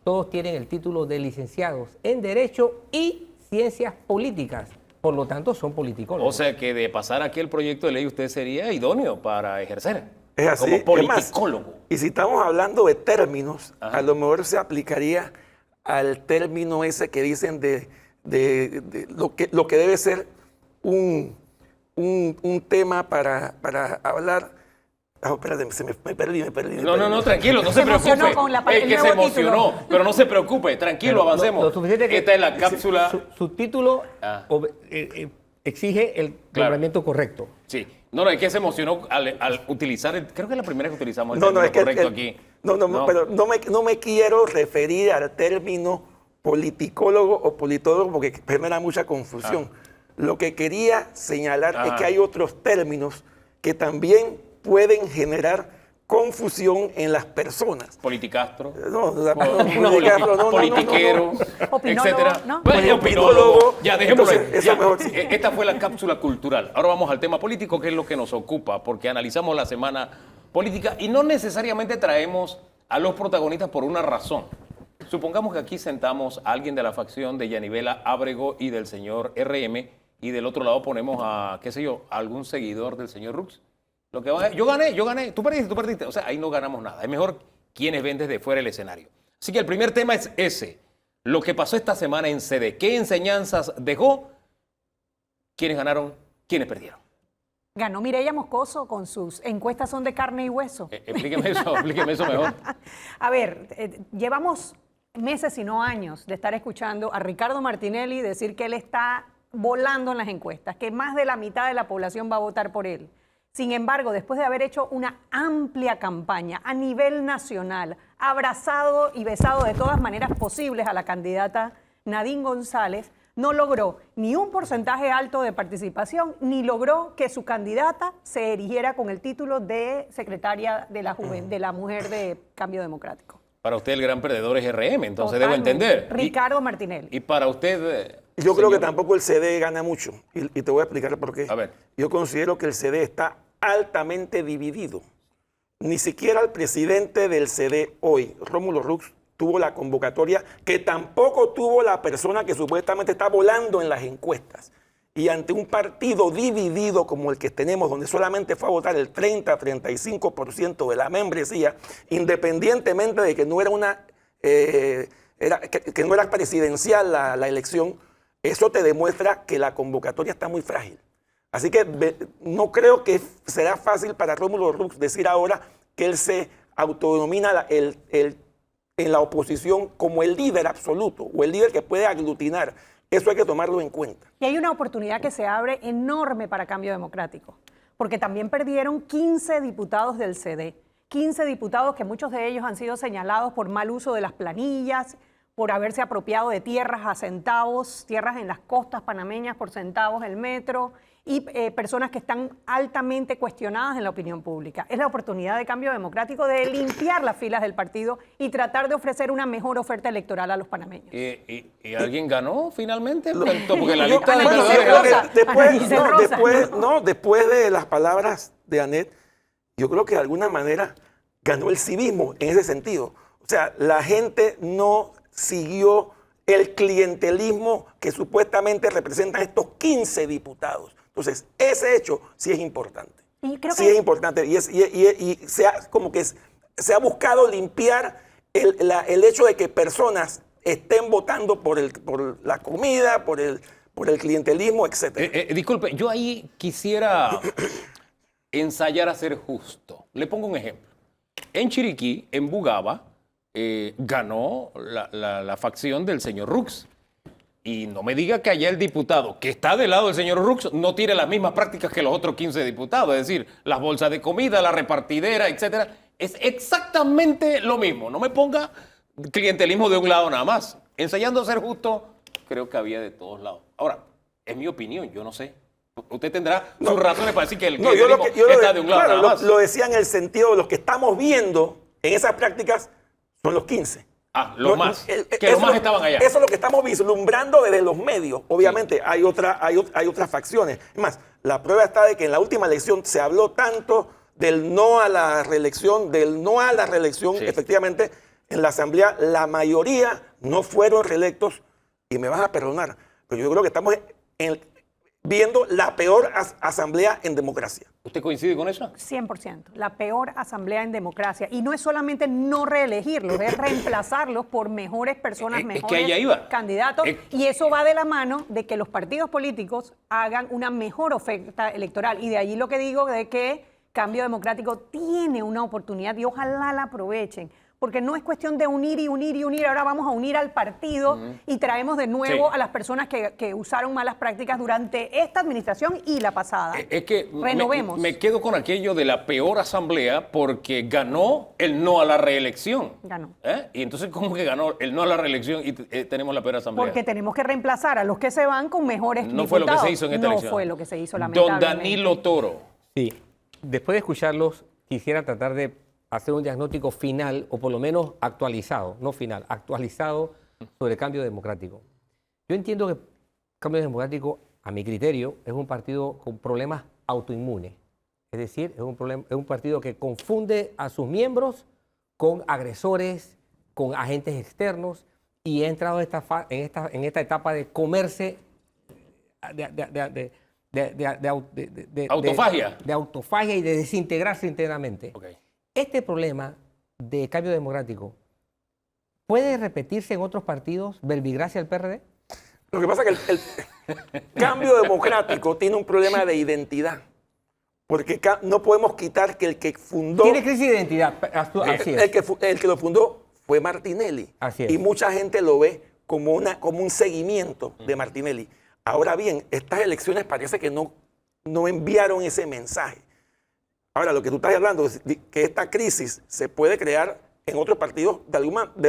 todos tienen el título de licenciados en Derecho y Ciencias Políticas. Por lo tanto, son politicólogos. O sea que de pasar aquí el proyecto de ley, usted sería idóneo para ejercer Es así. como Es politicólogo. más, y si estamos hablando de términos, Ajá. a lo mejor se aplicaría al término ese que dicen de lo que debe ser un tema para hablar. Espérate, me perdí. No, tranquilo, no se Se emocionó preocupe. con Es que el se nuevo emocionó, título. pero no se preocupe, tranquilo, avancemos. Lo suficiente que Esta es la cápsula. Su título Ah. exige el Claro. nombramiento correcto. Sí, no, es que se emocionó al utilizar, creo que es la primera que utilizamos el No, término es que correcto aquí. pero no me quiero referir al término politicólogo o politólogo porque genera mucha confusión. Lo que quería señalar es que hay otros términos que también pueden generar confusión en las personas. Politicastro. Politiquero, Opinólogo, etcétera. ¿no? Bueno, Opinólogo. Ya, dejémoslo ahí. Entonces, eso Ya. mejor sí. Esta fue la cápsula cultural. Ahora vamos al tema político, que es lo que nos ocupa, porque analizamos la semana política y no necesariamente traemos a los protagonistas por una razón. Supongamos que aquí sentamos a alguien de la facción de Yanivela Ábrego y del señor RM, y del otro lado ponemos a, qué sé yo, algún seguidor del señor Rux. Lo que va, yo gané, tú perdiste. O sea, ahí no ganamos nada. Es mejor quienes ven desde fuera el escenario. Así que el primer tema es ese. Lo que pasó esta semana en CD. ¿Qué enseñanzas dejó? ¿Quiénes ganaron? ¿Quiénes perdieron? Ganó Mireya Moscoso con sus encuestas son de carne y hueso. Explíqueme eso mejor. A ver, llevamos meses, si no años, de estar escuchando a Ricardo Martinelli decir que él está volando en las encuestas, que más de la mitad de la población va a votar por él. Sin embargo, después de haber hecho una amplia campaña a nivel nacional, abrazado y besado de todas maneras posibles a la candidata Nadine González, no logró ni un porcentaje alto de participación, ni logró que su candidata se erigiera con el título de secretaria de la mujer de Cambio Democrático. Para usted el gran perdedor es RM, entonces Totalmente. debo entender. Ricardo Martinelli. Y para usted... Yo creo que señor, tampoco el CD gana mucho y te voy a explicar por qué. A ver. Yo considero que el CD está altamente dividido. Ni siquiera el presidente del CD hoy, Rómulo Rux, tuvo la convocatoria que tampoco tuvo la persona que supuestamente está volando en las encuestas. Y ante un partido dividido como el que tenemos, donde solamente fue a votar el 30-35% de la membresía, independientemente de que no era que no era presidencial la elección, eso te demuestra que la convocatoria está muy frágil. Así que no creo que será fácil para Rómulo Rux decir ahora que él se autodenomina en la oposición como el líder absoluto o el líder que puede aglutinar. Eso hay que tomarlo en cuenta. Y hay una oportunidad que se abre enorme para Cambio Democrático, porque también perdieron 15 diputados del CD, 15 diputados que muchos de ellos han sido señalados por mal uso de las planillas, por haberse apropiado de tierras a centavos, tierras en las costas panameñas por centavos el metro, y personas que están altamente cuestionadas en la opinión pública. Es la oportunidad de Cambio Democrático de limpiar las filas del partido y tratar de ofrecer una mejor oferta electoral a los panameños. ¿Y alguien ganó finalmente? Porque la Yo- lista de Ana Giselle perdedores... Rosa. Después de las palabras de Anet, yo creo que de alguna manera ganó el civismo en ese sentido. O sea, la gente no siguió el clientelismo que supuestamente representan estos 15 diputados. Entonces, ese hecho sí es importante. Y creo Sí que es importante. Y se ha buscado limpiar el hecho de que personas estén votando por la comida, por el clientelismo, etc. Disculpe, yo ahí quisiera ensayar a ser justo. Le pongo un ejemplo. En Chiriquí, en Bugaba, ganó la facción del señor Rux. Y no me diga que allá el diputado que está del lado del señor Rux no tiene las mismas prácticas que los otros 15 diputados. Es decir, las bolsas de comida, la repartidera, etcétera. Es exactamente lo mismo. No me ponga clientelismo de un lado nada más. Ensayando a ser justo, creo que había de todos lados. Ahora, es mi opinión, yo no sé. Usted tendrá sus razones para decir que el clientelismo está de un lado claro, nada más. lo decía en el sentido de los que estamos viendo en esas prácticas son los 15. Los más. Que los más estaban allá. Eso es lo que estamos vislumbrando desde los medios. Obviamente, sí. hay otras facciones. Es más, la prueba está de que en la última elección se habló tanto del no a la reelección, sí. Efectivamente, en la Asamblea la mayoría no fueron reelectos, y me vas a perdonar, pero yo creo que estamos viendo la peor asamblea en democracia. ¿Usted coincide con eso? 100%, la peor asamblea en democracia. Y no es solamente no reelegirlos, es reemplazarlos por mejores personas, mejores candidatos. Y eso va de la mano de que los partidos políticos hagan una mejor oferta electoral. Y de allí lo que digo de que Cambio Democrático tiene una oportunidad y ojalá la aprovechen. Porque no es cuestión de unir y unir y unir. Ahora vamos a unir al partido y traemos de nuevo a las personas que usaron malas prácticas durante esta administración y la pasada. Es que renovemos. Me quedo con aquello de la peor asamblea porque ganó el no a la reelección. Ganó. Y entonces, ¿cómo que ganó el no a la reelección y tenemos la peor asamblea? Porque tenemos que reemplazar a los que se van con mejores diputados. No fue lo que se hizo en esta elección. No fue lo que se hizo, lamentablemente. Don Danilo Toro. Sí, después de escucharlos, quisiera tratar de hacer un diagnóstico final, o por lo menos actualizado, no final, actualizado sobre Cambio Democrático. Yo entiendo que Cambio Democrático, a mi criterio, es un partido con problemas autoinmunes. Es decir, es un partido que confunde a sus miembros con agresores, con agentes externos, y ha entrado en esta etapa de comerse de autofagia. De autofagia y de desintegrarse internamente. Okay. Este problema de Cambio Democrático puede repetirse en otros partidos, verbigracia al PRD. Lo que pasa es que el Cambio Democrático tiene un problema de identidad. Porque no podemos quitar que el que fundó... Tiene crisis de identidad, así es. El que lo fundó fue Martinelli. Así es. Y mucha gente lo ve como un seguimiento de Martinelli. Ahora bien, estas elecciones parece que no enviaron ese mensaje. Ahora, lo que tú estás hablando es que esta crisis se puede crear en otros partidos de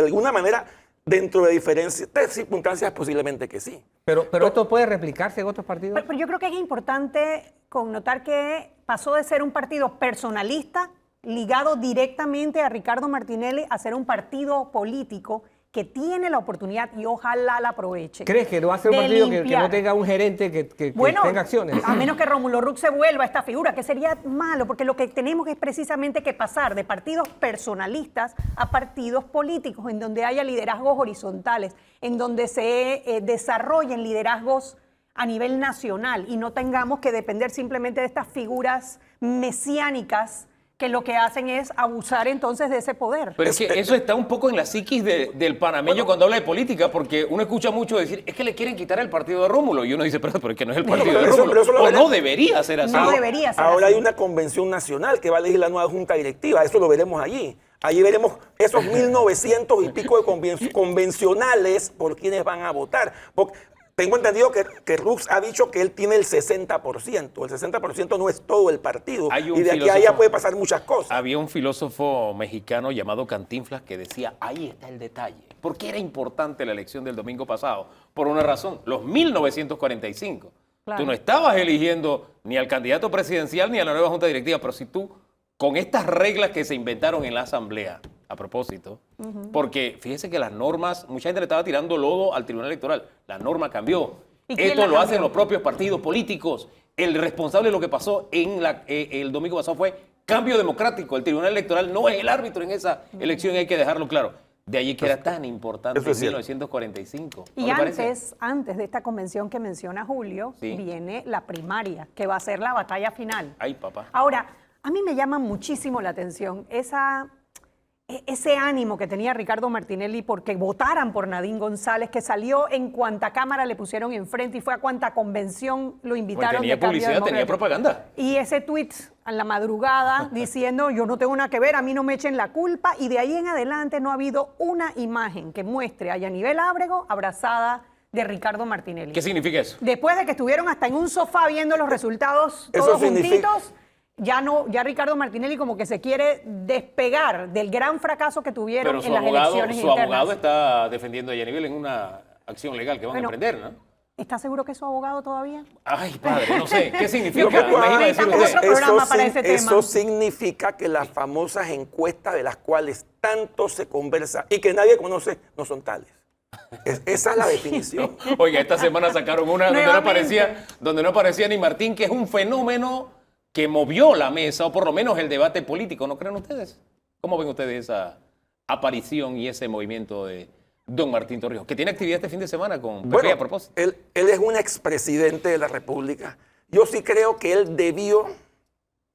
alguna manera dentro de diferentes circunstancias, posiblemente que sí. Pero esto puede replicarse en otros partidos. Pero yo creo que es importante connotar que pasó de ser un partido personalista ligado directamente a Ricardo Martinelli a ser un partido político que tiene la oportunidad y ojalá la aproveche. ¿Crees que no va a ser un partido que no tenga un gerente que tenga acciones? A menos que Rómulo Rux se vuelva esta figura, que sería malo, porque lo que tenemos es precisamente que pasar de partidos personalistas a partidos políticos, en donde haya liderazgos horizontales, en donde se desarrollen liderazgos a nivel nacional y no tengamos que depender simplemente de estas figuras mesiánicas que lo que hacen es abusar entonces de ese poder. Pero es que eso está un poco en la psiquis del panameño cuando habla de política, porque uno escucha mucho decir, es que le quieren quitar el partido de Rómulo. Y uno dice, pero es que no es el partido pero de eso- Rómulo. pero eso lo O veremos. no debería ser así. No debería ser Ahora así. hay una convención nacional que va a elegir la nueva junta directiva. Eso lo veremos allí. Allí veremos esos 1900 y pico de convencionales por quienes van a votar. Porque tengo entendido que Rux ha dicho que él tiene el 60%. El 60% no es todo el partido. Hay un Y de aquí a filósofo- allá puede pasar muchas cosas. Había un filósofo mexicano llamado Cantinflas que decía, ahí está el detalle. ¿Por qué era importante la elección del domingo pasado? Por una razón, los 1945. Claro. Tú no estabas eligiendo ni al candidato presidencial ni a la nueva junta directiva, pero si tú, con estas reglas que se inventaron en la asamblea, a propósito, porque fíjese que las normas, mucha gente le estaba tirando lodo al Tribunal Electoral, la norma cambió. ¿Y quién Esto la lo hacen cambió? los propios partidos políticos. El responsable de lo que pasó el domingo pasado fue cambio democrático. El Tribunal Electoral no es el árbitro en esa elección, hay que dejarlo claro. De allí que era tan importante eso es en cierto. 1945. ¿No Y le parece? antes de esta convención que menciona Julio, Sí. viene la primaria, que va a ser la batalla final. Ay, papá. Ahora, a mí me llama muchísimo la atención ese ánimo que tenía Ricardo Martinelli porque votaran por Nadine González, que salió en cuanta cámara le pusieron enfrente y fue a cuanta convención lo invitaron. Tenía de Cambio publicidad, tenía Democrático. propaganda. Y ese tweet a la madrugada diciendo yo no tengo nada que ver, a mí no me echen la culpa, y de ahí en adelante no ha habido una imagen que muestre a Yanibel Ábrego abrazada de Ricardo Martinelli. ¿Qué significa eso? Después de que estuvieron hasta en un sofá viendo los resultados Eso todos significa- juntitos, ya Ricardo Martinelli como que se quiere despegar del gran fracaso que tuvieron Pero en las elecciones su internas. abogado está defendiendo a Yanibel en una acción legal que van Bueno, a emprender, ¿no? ¿Está seguro que es su abogado todavía? Ay, padre, no sé. ¿Qué Yo significa? creo que Me imagino decir necesitamos usted. otro programa para ese tema. Eso significa que las famosas encuestas de las cuales tanto se conversa y que nadie conoce no son tales. Esa es la definición. Oiga, esta semana sacaron una Nuevamente. donde no aparecía ni Martín, que es un fenómeno que movió la mesa, o por lo menos el debate político, ¿no creen ustedes? ¿Cómo ven ustedes esa aparición y ese movimiento de don Martín Torrijos, que tiene actividad este fin de semana con Pepe Bueno, a propósito? él es un expresidente de la República. Yo sí creo que él debió,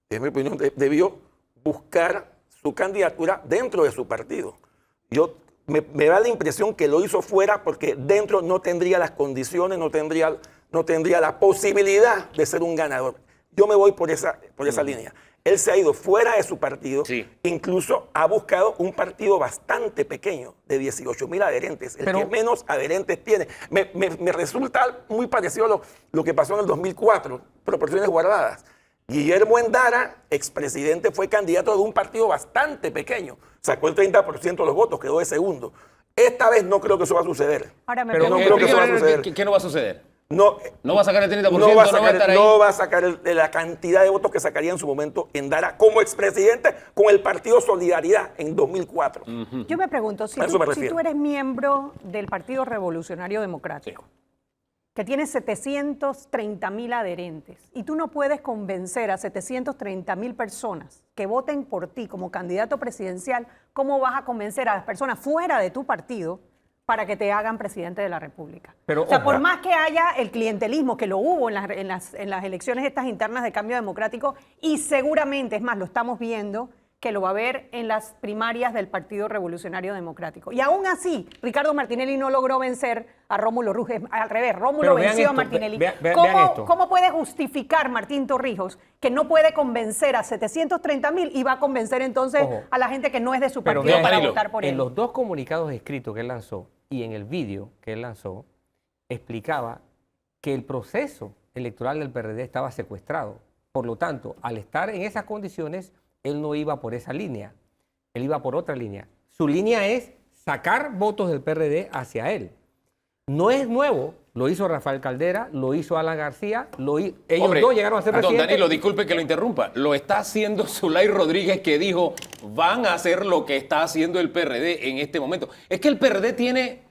en mi opinión, debió buscar su candidatura dentro de su partido. Me da la impresión que lo hizo fuera porque dentro no tendría las condiciones, no tendría la posibilidad de ser un ganador. Yo me voy por esa línea. Él se ha ido fuera de su partido, Sí. incluso ha buscado un partido bastante pequeño, de 18,000 adherentes, el Pero- que menos adherentes tiene. Me resulta muy parecido a lo que pasó en el 2004, proporciones guardadas. Guillermo Endara, expresidente, fue candidato de un partido bastante pequeño, sacó el 30% de los votos, quedó de segundo. Esta vez no creo que eso va a suceder. Ahora me Pero no pregunto, creo que eso va a suceder. ¿Qué no va a suceder? No, ¿No va a sacar el 30%? no va a ¿No va a estar ahí? no va a sacar la cantidad de votos que sacaría en su momento Endara como expresidente con el partido Solidaridad en 2004. yo me pregunto, si A eso me tú refiero. eres miembro del Partido Revolucionario Democrático, que tiene 730,000 adherentes, y tú no puedes convencer a 730,000 personas que voten por ti como candidato presidencial, ¿cómo vas a convencer a las personas fuera de tu partido para que te hagan presidente de la República? Pero, o sea, ojo. por más que haya el clientelismo, que lo hubo en las elecciones estas internas de Cambio Democrático, y seguramente, es más, lo estamos viendo, que lo va a haber en las primarias del Partido Revolucionario Democrático. Y aún así, Ricardo Martinelli no logró vencer a Rómulo Rux. Al revés, Rómulo Pero vean venció a esto, Martinelli. vean ¿Cómo, esto. ¿Cómo puede justificar Martín Torrijos que no puede convencer a 730,000 y va a convencer entonces Ojo. a la gente que no es de su Pero partido vean, para Danilo, votar por En él? los dos comunicados escritos que él lanzó y en el vídeo que él lanzó, explicaba que el proceso electoral del PRD estaba secuestrado. Por lo tanto, al estar en esas condiciones, él no iba por esa línea, él iba por otra línea. Su línea es sacar votos del PRD hacia él. No es nuevo, lo hizo Rafael Caldera, lo hizo Alan García, ellos Hombre, dos llegaron a ser don presidentes. Danilo, disculpe que lo interrumpa. Lo está haciendo Zulay Rodríguez, que dijo, van a hacer lo que está haciendo el PRD en este momento. Es que el PRD tiene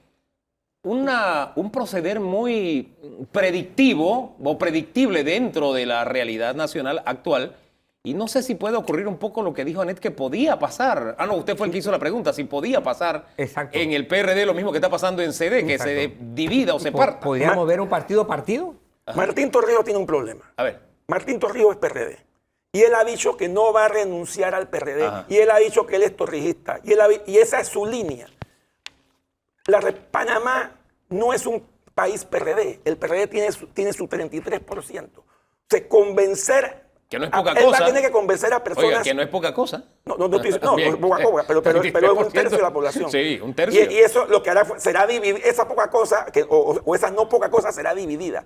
un proceder muy predictivo o predictible dentro de la realidad nacional actual. Y no sé si puede ocurrir un poco lo que dijo Anet, que podía pasar. Ah, no, usted fue el que hizo la pregunta, si podía pasar Exacto. en el PRD lo mismo que está pasando en CD, que se Exacto. divida o se parta. ¿Podríamos ver un partido a partido? Martín Torrijos tiene un problema. A ver. Martín Torrijos es PRD Y él ha dicho que no va a renunciar al PRD. Ajá. Y él ha dicho que él es torrijista. Y esa es su línea. Panamá no es un país PRD. El PRD tiene su 33%. O sea, convencer... Que no es poca él cosa. tiene que convencer a personas... Oiga, que no es poca cosa. No es poca cosa, pero es un tercio de la población. Sí, un tercio. Y eso lo que hará será dividir, esa poca cosa, o esa no poca cosa será dividida.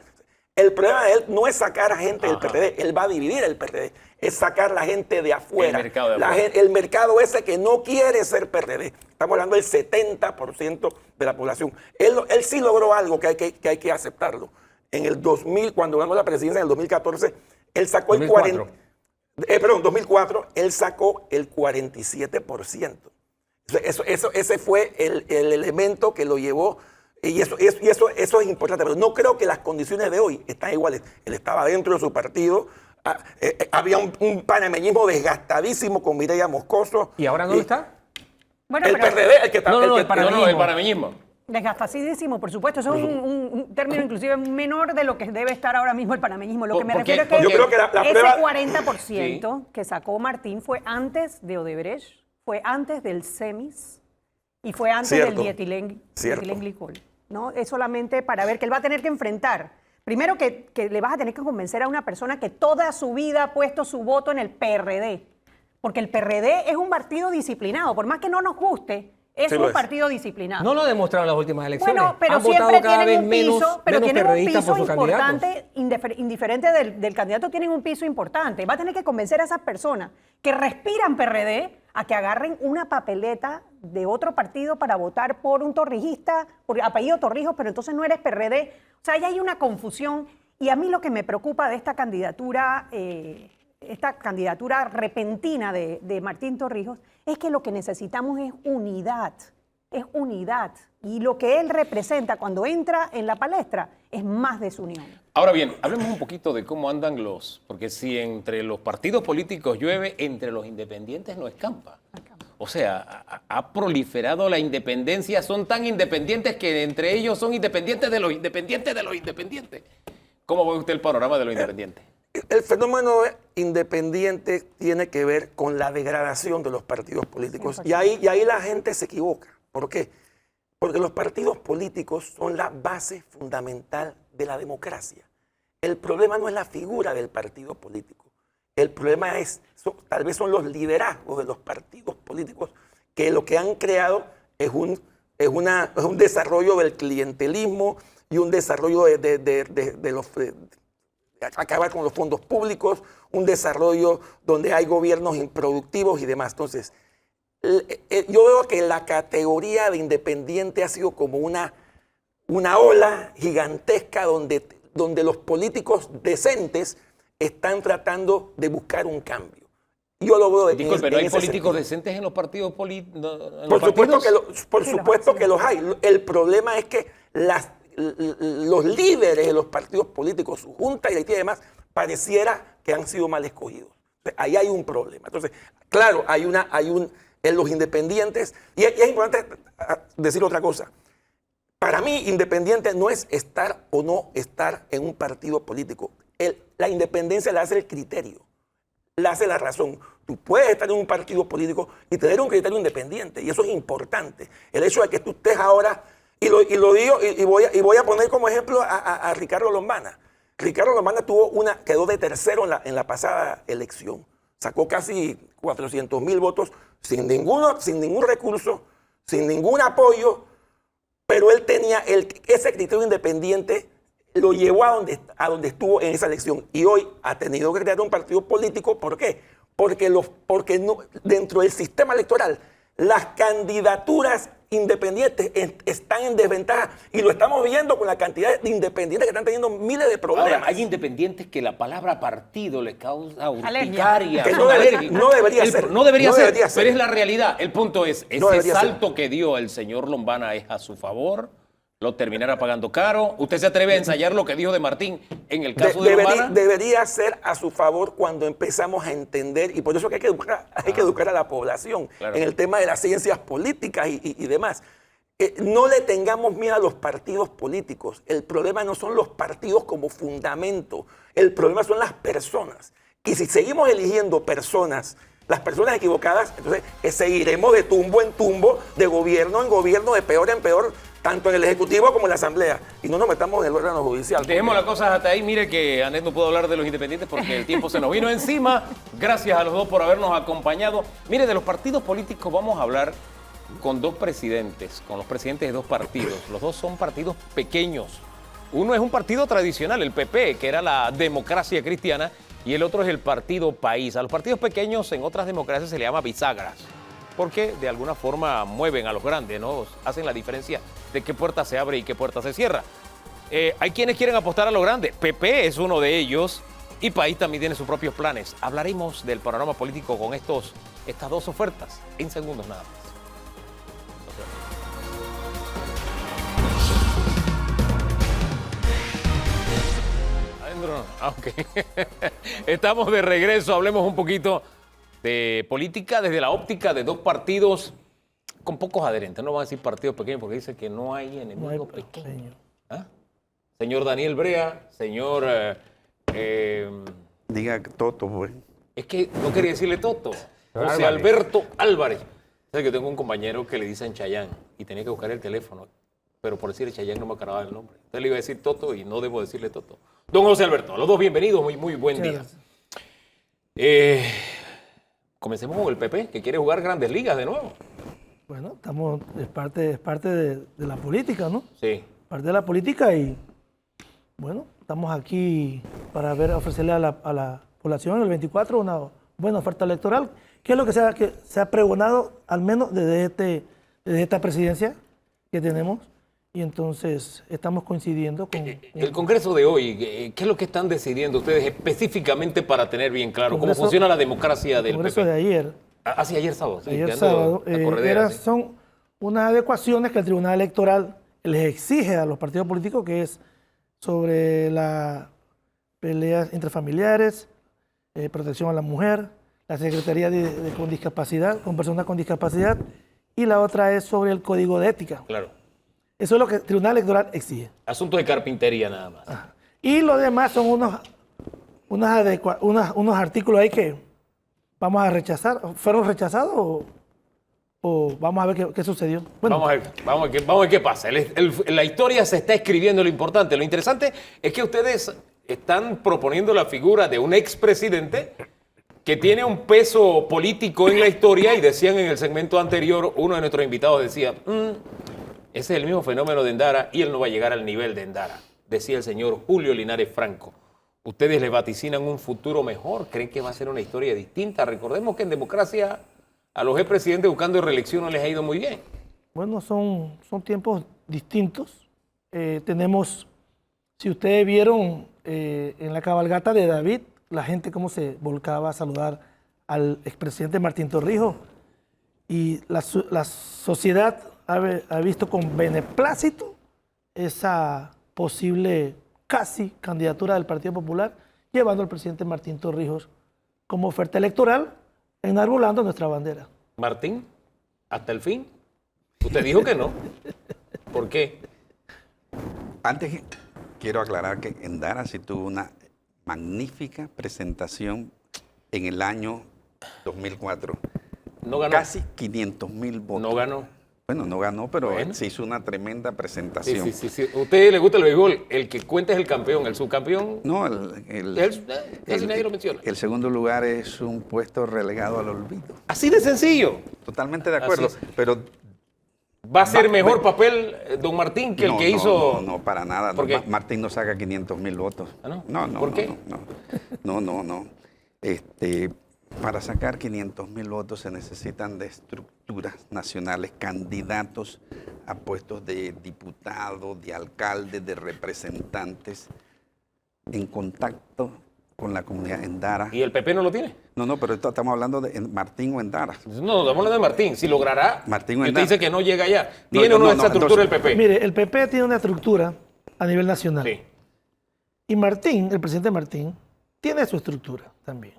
El problema de él no es sacar a gente del PRD, él va a dividir el PRD, es sacar la gente de afuera. El mercado de afuera. El mercado ese que no quiere ser PRD. Estamos hablando del 70% de la población. Él sí logró algo que hay que aceptarlo. En el 2000, cuando ganó la presidencia en el 2014, él sacó 2004, él sacó el 47%. Ese fue el elemento que lo llevó. Y eso es importante, pero no creo que las condiciones de hoy están iguales. Él estaba dentro de su partido, había un panameñismo desgastadísimo con Mireya Moscoso. ¿Y ahora dónde está? Bueno, El pero PRD, el que está... el panameñismo. El panameñismo. desgastacidísimo, por supuesto. Eso es un término inclusive menor de lo que debe estar ahora mismo el panameñismo. Lo que me Porque- refiero es que yo creo que la ese prueba- 40% que sacó Martín fue antes de Odebrecht, fue antes del CEMIS y fue antes Cierto. del Cierto. dietilenglicol, ¿no? Es solamente para ver que él va a tener que enfrentar. Primero que le vas a tener que convencer a una persona que toda su vida ha puesto su voto en el PRD. Porque el PRD es un partido disciplinado. Por más que no nos guste, es Sí lo un es. partido disciplinado. No lo ha demostrado en las últimas elecciones. Bueno, pero Han votado siempre cada tienen vez un piso, pero menos tienen un PRDistas piso por sus candidatos. importante, indiferente del candidato, tienen un piso importante. Va a tener que convencer a esas personas que respiran PRD a que agarren una papeleta de otro partido para votar por un torrijista, por apellido Torrijos, pero entonces no eres PRD. O sea, ahí hay una confusión. Y a mí lo que me preocupa de esta candidatura repentina de Martín Torrijos es que lo que necesitamos es unidad. Es unidad. Y lo que él representa cuando entra en la palestra es más desunión. Ahora bien, hablemos un poquito de cómo andan porque si entre los partidos políticos llueve, entre los independientes no escampa. O sea, ha proliferado la independencia, son tan independientes que entre ellos son independientes de los independientes de los independientes. ¿Cómo ve usted el panorama de los independientes? El fenómeno independiente tiene que ver con la degradación de los partidos políticos. Y ahí la gente se equivoca. ¿Por qué? Porque los partidos políticos son la base fundamental de la democracia. El problema no es la figura del partido político. El problema tal vez son los liderazgos de los partidos políticos que lo que han creado es un desarrollo del clientelismo y un desarrollo de acabar con los fondos públicos, un desarrollo donde hay gobiernos improductivos y demás. Entonces, yo veo que la categoría de independiente ha sido como una ola gigantesca donde los políticos decentes están tratando de buscar un cambio. Yo lo veo Disculpe, ¿no hay ese políticos sentido. decentes en los partidos políticos? Por supuesto que los hay. El problema es que los líderes de los partidos políticos, su junta y demás, pareciera que han sido mal escogidos. Ahí hay un problema. Entonces, claro, en los independientes, y es importante decir otra cosa. Para mí, independiente no es estar o no estar en un partido político. La independencia la hace el criterio, la hace la razón. Tú puedes estar en un partido político y tener un criterio independiente, y eso es importante. El hecho de que tú estés ahora, y lo digo, y voy a poner como ejemplo a Ricardo Lombana. Ricardo Lombana quedó de tercero en la pasada elección. Sacó casi 400,000 votos sin ningún recurso, sin ningún apoyo, pero él tenía ese criterio independiente, lo llevó a donde estuvo en esa elección. Y hoy ha tenido que crear un partido político. ¿Por qué? Porque dentro del sistema electoral las candidaturas independientes están en desventaja. Y lo estamos viendo con la cantidad de independientes que están teniendo miles de problemas. Ahora, hay independientes que la palabra partido les causa Alergia. urticaria. Que son no alérgicos. debería ser. No debería No ser, debería ser. pero es la realidad. El punto es, No ese debería ser. salto que dio el señor Lombana es a su favor, lo terminará pagando caro. ¿Usted se atreve a ensayar lo que dijo de Martín en el caso de Lombana? Debería ser a su favor cuando empezamos a entender, y por eso que hay que educar a la población Claro. en el tema de las ciencias políticas y demás. No le tengamos miedo a los partidos políticos. El problema no son los partidos como fundamento, el problema son las personas. Y si seguimos eligiendo personas, las personas equivocadas, entonces seguiremos de tumbo en tumbo, de gobierno en gobierno, de peor en peor, tanto en el Ejecutivo como en la Asamblea. Y no nos metamos en el órgano judicial. Dejemos las cosas hasta ahí. Mire que Anet no pudo hablar de los independientes porque el tiempo se nos vino encima. Gracias a los dos por habernos acompañado. Mire, de los partidos políticos vamos a hablar con dos presidentes, con los presidentes de dos partidos. Los dos son partidos pequeños. Uno es un partido tradicional, el PP, que era la democracia cristiana, y el otro es el Partido País. A los partidos pequeños en otras democracias se le llama bisagras, porque de alguna forma mueven a los grandes, ¿no? Hacen la diferencia de qué puerta se abre y qué puerta se cierra. Hay quienes quieren apostar a lo grande. PP es uno de ellos y País también tiene sus propios planes. Hablaremos del panorama político con estas dos ofertas en segundos nada más. Estamos de regreso, hablemos un poquito de política desde la óptica de dos partidos con pocos adherentes. No vamos a decir partidos pequeños porque dice que no hay enemigo pequeño. ¿Ah? Señor Daniel Brea, señor... Diga Toto, pues. Es que no quería decirle Toto. José Álvarez. Alberto Álvarez. Sabe que tengo un compañero que le dicen Chayán y tenía que buscar el teléfono, pero por decirle Chayán no me acordaba el nombre. Entonces le iba a decir Toto y no debo decirle Toto. Don José Alberto, a los dos bienvenidos, muy buen día. Comencemos con el PP, que quiere jugar Grandes Ligas de nuevo. Bueno, es parte de la política, ¿no? Sí. Parte de la política y, bueno, estamos aquí para ofrecerle a la población el 24 una buena oferta electoral, que es lo que se ha pregonado, al menos desde esta presidencia que tenemos. Y entonces estamos coincidiendo con... El Congreso de hoy, ¿qué es lo que están decidiendo ustedes específicamente para tener bien claro cómo Congreso- funciona la democracia del el Congreso PP? de ayer. Sí, ayer sábado. Sí, Ayer que ando sábado, a corredera, sí. son unas adecuaciones que el Tribunal Electoral les exige a los partidos políticos, que es sobre las peleas intrafamiliares, protección a la mujer, la Secretaría con discapacidad, con personas con discapacidad, y la otra es sobre el Código de Ética. Claro. Eso es lo que el Tribunal Electoral exige. Asunto de carpintería nada más. Y lo demás son unos artículos ahí que vamos a rechazar. ¿Fueron rechazados o vamos a ver qué sucedió? Bueno, Vamos a ver qué pasa. La historia se está escribiendo, lo importante. Lo interesante es que ustedes están proponiendo la figura de un expresidente que tiene un peso político en la historia y decían en el segmento anterior, uno de nuestros invitados decía, ese es el mismo fenómeno de Endara y él no va a llegar al nivel de Endara, decía el señor Julio Linares Franco. ¿Ustedes le vaticinan un futuro mejor? ¿Creen que va a ser una historia distinta? Recordemos que en democracia a los expresidentes buscando reelección no les ha ido muy bien. bueno, son tiempos distintos. Tenemos, si ustedes vieron en la cabalgata de David, la gente cómo se volcaba a saludar al expresidente Martín Torrijos, y la sociedad ha visto con beneplácito esa posible casi candidatura del Partido Popular, llevando al presidente Martín Torrijos como oferta electoral, enarbolando nuestra bandera. Martín, ¿hasta el fin? Usted dijo que no. ¿Por qué? Antes quiero aclarar que Endara sí tuvo una magnífica presentación en el año 2004. No ganó. Casi 500,000 votos. No ganó. Bueno, no ganó, pero Bueno. se hizo una tremenda presentación. Sí. ¿A usted le gusta el béisbol? El que cuenta es el campeón, el subcampeón. No, Casi nadie lo menciona. el segundo lugar es un puesto relegado al olvido. Así de sencillo. Totalmente de acuerdo, Así es. pero ¿Va a ser mejor papel don Martín que el que hizo? No, para nada. ¿Por qué? Martín no saca 500,000 votos. ¿Ah, no? No. ¿Por qué? No. Para sacar 500,000 votos se necesitan de estructuras nacionales, candidatos a puestos de diputados, de alcaldes, de representantes, en contacto con la comunidad Endara. ¿Y el PP no lo tiene? No, pero estamos hablando de Martín o Endara. No, estamos hablando de Martín. Si logrará, Martín y usted Endara. dice que no llega allá. No, ¿Tiene yo o no no, esa no, estructura el entonces- PP? Mire, el PP tiene una estructura a nivel nacional. Sí. Y Martín, el presidente Martín, tiene su estructura también.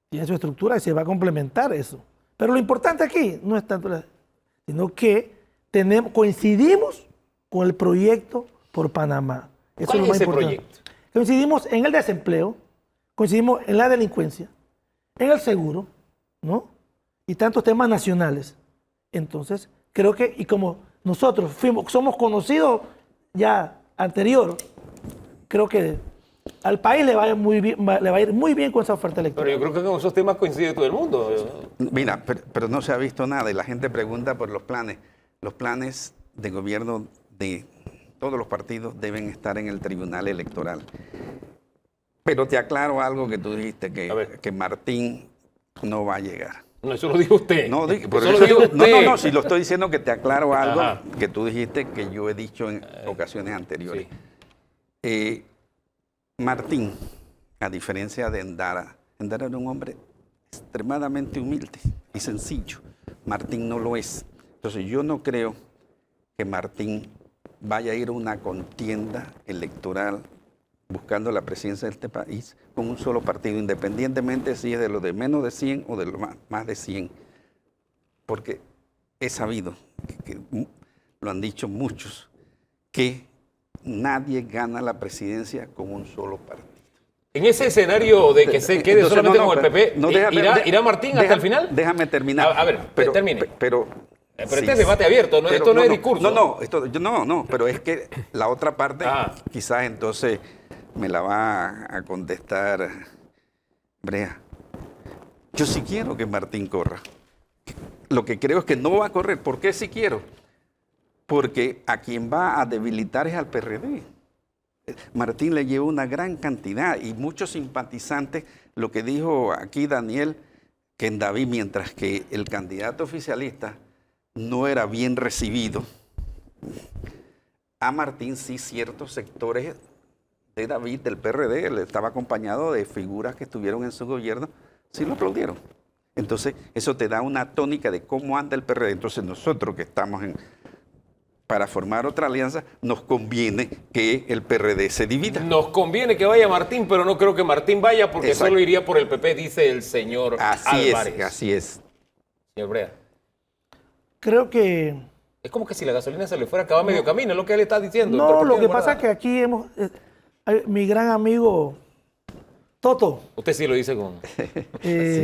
Tiene su estructura y se va a complementar eso. Pero lo importante aquí no es tanto sino que coincidimos con el proyecto por Panamá. Eso ¿Cuál lo es más ese importante. proyecto? Coincidimos en el desempleo, coincidimos en la delincuencia, en el seguro, ¿no? Y tantos temas nacionales. Entonces, creo que, y como nosotros somos conocidos ya anterior, creo que al país le va a ir muy bien con esa oferta electoral. Pero yo creo que con esos temas coincide todo el mundo. Mira, pero no se ha visto nada y la gente pregunta por los planes. Los planes de gobierno de todos los partidos deben estar en el Tribunal Electoral. Pero te aclaro algo que tú dijiste, que Martín no va a llegar. No, eso lo dijo usted. No, usted. No, si lo estoy diciendo que te aclaro algo que tú dijiste que yo he dicho en ocasiones anteriores. Sí. Martín, a diferencia de Endara era un hombre extremadamente humilde y sencillo. Martín no lo es. Entonces yo no creo que Martín vaya a ir a una contienda electoral buscando la presidencia de este país con un solo partido, independientemente si es de los de menos de 100 o de los más de 100. Porque he sabido, que lo han dicho muchos, que nadie gana la presidencia con un solo partido. En ese escenario de que se quede Entonces, solamente con el PP, ¿irá Martín hasta el final? Déjame terminar. A ver, termine. Pero este es debate abierto, ¿no? Esto no es discurso. No, pero es que la otra parte, quizás entonces me la va a contestar Brea. Yo sí quiero que Martín corra. Lo que creo es que no va a correr. ¿Por qué sí quiero? Porque a quien va a debilitar es al PRD. Martín le lleva una gran cantidad y muchos simpatizantes, lo que dijo aquí Daniel, que en David, mientras que el candidato oficialista no era bien recibido, a Martín sí ciertos sectores de David, del PRD, él estaba acompañado de figuras que estuvieron en su gobierno, sí lo aplaudieron. Entonces, eso te da una tónica de cómo anda el PRD. Entonces, nosotros que estamos para formar otra alianza, nos conviene que el PRD se divida. Nos conviene que vaya Martín, pero no creo que Martín vaya porque solo iría por el PP, dice el señor Álvarez. Así es. Señor Brea. Creo que... Es como que si la gasolina se le fuera a acabar medio camino, es lo que él está diciendo. No, lo que pasa es que aquí mi gran amigo Toto. Usted sí lo dice con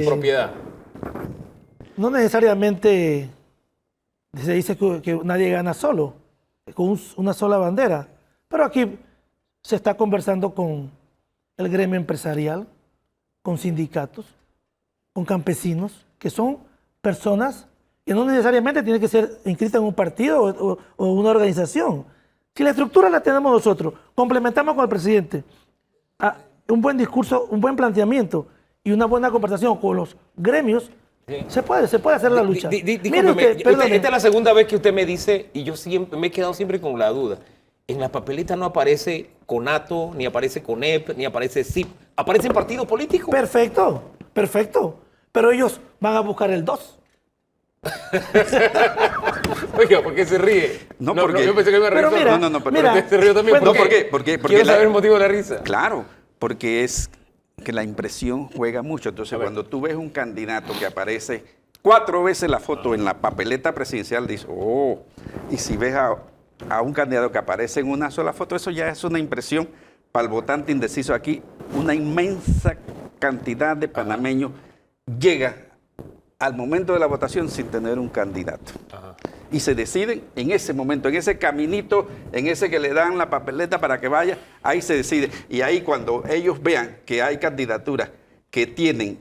propiedad. No necesariamente se dice que nadie gana solo, con una sola bandera. Pero aquí se está conversando con el gremio empresarial, con sindicatos, con campesinos, que son personas que no necesariamente tienen que ser inscritas en un partido o una organización. Si la estructura la tenemos nosotros, complementamos con el presidente, un buen discurso, un buen planteamiento y una buena conversación con los gremios, se puede hacer la lucha. Esta es la segunda vez que usted me dice, y yo siempre me he quedado siempre con la duda. En la papeleta no aparece CONATO, ni aparece CONEP, ni aparece CIP. ¿Aparecen partidos políticos? Perfecto. Pero ellos van a buscar el 2. Oiga, ¿por qué se ríe? No, porque... yo pensé que iba a reír. Pero usted se rió también. ¿Por qué? Quiero saber el motivo de la risa. Claro, porque es que la impresión juega mucho. Entonces, cuando tú ves un candidato que aparece 4 veces la foto en la papeleta presidencial, dices, oh, y si ves a un candidato que aparece en una sola foto, eso ya es una impresión para el votante indeciso. Aquí una inmensa cantidad de panameños llega al momento de la votación sin tener un candidato. Y se deciden en ese momento, en ese caminito, en ese que le dan la papeleta para que vaya, ahí se decide. Y ahí cuando ellos vean que hay candidaturas que tienen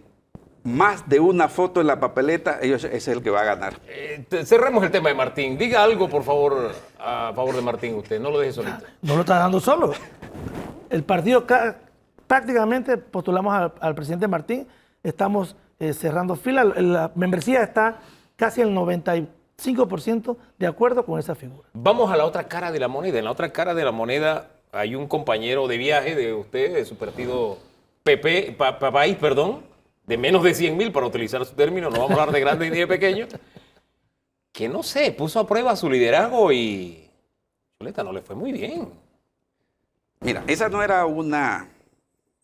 más de una foto en la papeleta, ese es el que va a ganar. Cerremos el tema de Martín. Diga algo, por favor, a favor de Martín usted. No lo deje solito. No lo está dando solo. El partido prácticamente postulamos al presidente Martín. Estamos cerrando fila. La membresía está casi al 95% de acuerdo con esa figura. Vamos a la otra cara de la moneda. En la otra cara de la moneda hay un compañero de viaje de usted, de su partido país, de menos de 100,000, para utilizar su término, no vamos a hablar de grande ni de pequeño, que no sé, puso a prueba su liderazgo y Chuleta no le fue muy bien. Mira, esa no era una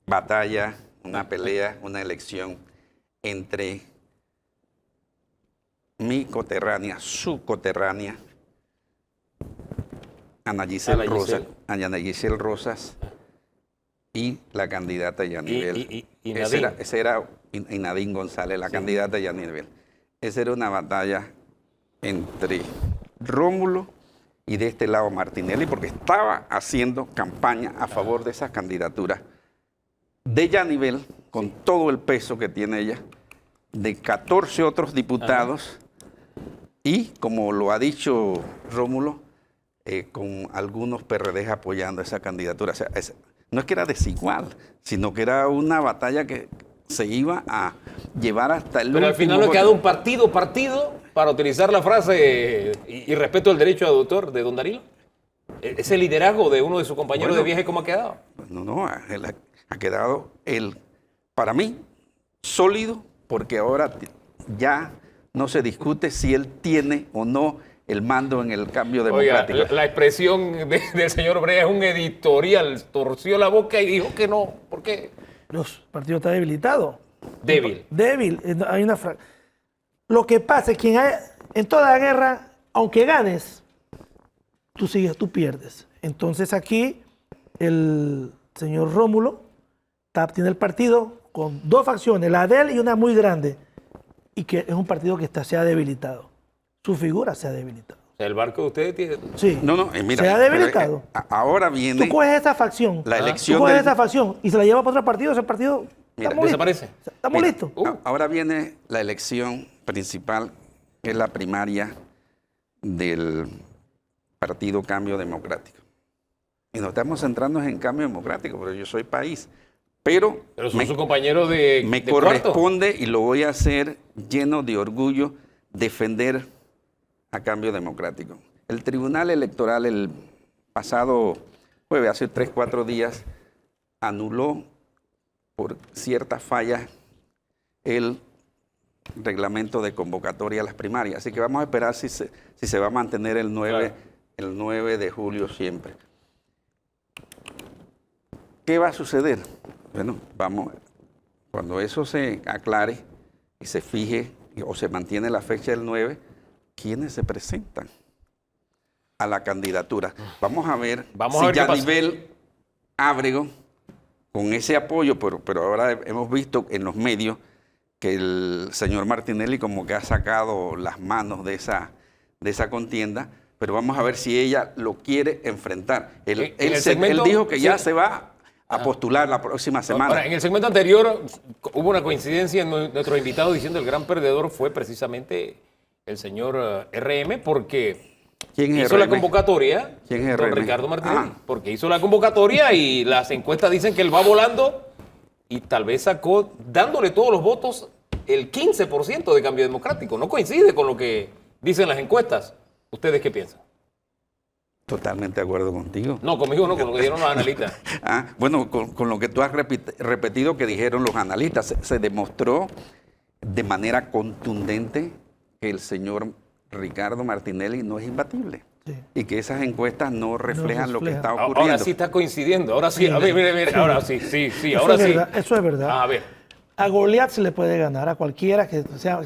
batalla, una pelea, una elección entre mi coterránea, su coterránea, Ana Giselle Rosas y la candidata Yanivel. Y Ese era y Nadine González, la candidata Yanivel. Esa era una batalla entre Rómulo y de este lado Martinelli, porque estaba haciendo campaña a favor de esas candidaturas de Yanivel, con todo el peso que tiene ella, de 14 otros diputados, y como lo ha dicho Rómulo, con algunos PRDs apoyando esa candidatura. O sea, no es que era desigual, sino que era una batalla que se iba a llevar hasta el Pero al último final no ha voto. quedado un partido, para utilizar la frase y respeto el derecho de autor de don Danilo. Ese liderazgo de uno de sus compañeros de viaje, ¿cómo ha quedado? No, él ha quedado, para mí, sólido, porque ahora ya no se discute si él tiene o no el mando en el cambio democrático. Oiga, la expresión del señor Brea es un editorial, torció la boca y dijo que no. ¿Por qué? Los partidos están debilitados. Débil. Débil. Hay una Lo que pasa es que en toda guerra, aunque ganes, tú pierdes. Entonces aquí el señor Rómulo tiene el partido con dos facciones, la de él y una muy grande, y que es un partido que se ha debilitado. Su figura se ha debilitado. O sea, el barco de ustedes tiene... Sí, No, mira, se ha pero, debilitado. ahora viene Tú coges esa facción, la elección tú coges del- esa facción y se la llevas para otro partido, ese partido Mira, estamos listos. desaparece. Estamos Mira, listos. Ahora viene la elección principal, que es la primaria del Partido Cambio Democrático. Y nos estamos centrando en Cambio Democrático, pero yo soy país. Pero son sus compañeros de me de cuarto. corresponde, y lo voy a hacer lleno de orgullo, defender a Cambio Democrático. El Tribunal Electoral el pasado jueves, hace 3-4 días, anuló por ciertas fallas el reglamento de convocatoria a las primarias. Así que vamos a esperar si se va a mantener el 9 de julio siempre. ¿Qué va a suceder? Bueno, cuando eso se aclare y se fije o se mantiene la fecha del 9, ¿quiénes se presentan a la candidatura? Vamos a ver a ver si qué pasa. Yanivel Ábrego, con ese apoyo, pero ahora hemos visto en los medios que el señor Martinelli como que ha sacado las manos de esa contienda, pero vamos a ver si ella lo quiere enfrentar. Él dijo que ya se va a postular la próxima semana. Ahora, en el segmento anterior hubo una coincidencia en nuestro invitado diciendo que el gran perdedor fue precisamente el señor RM, porque ¿Quién es hizo RM? la convocatoria, ¿Quién es don RM? Ricardo Martinelli, Ah. porque hizo la convocatoria y las encuestas dicen que él va volando y tal vez sacó, dándole todos los votos, el 15% de Cambio Democrático. No coincide con lo que dicen las encuestas. ¿Ustedes qué piensan? Totalmente de acuerdo contigo. No, conmigo no, con lo que dieron los analistas. Bueno, con lo que tú has repetido que dijeron los analistas, se demostró de manera contundente que el señor Ricardo Martinelli no es imbatible. Sí. Y que esas encuestas no reflejan lo que está Ahora ocurriendo. sí está coincidiendo. Ahora sí, a ver, mire, ahora sí, ahora Eso es sí. verdad, eso es verdad. A ver. A Goliat se le puede ganar a cualquiera que sea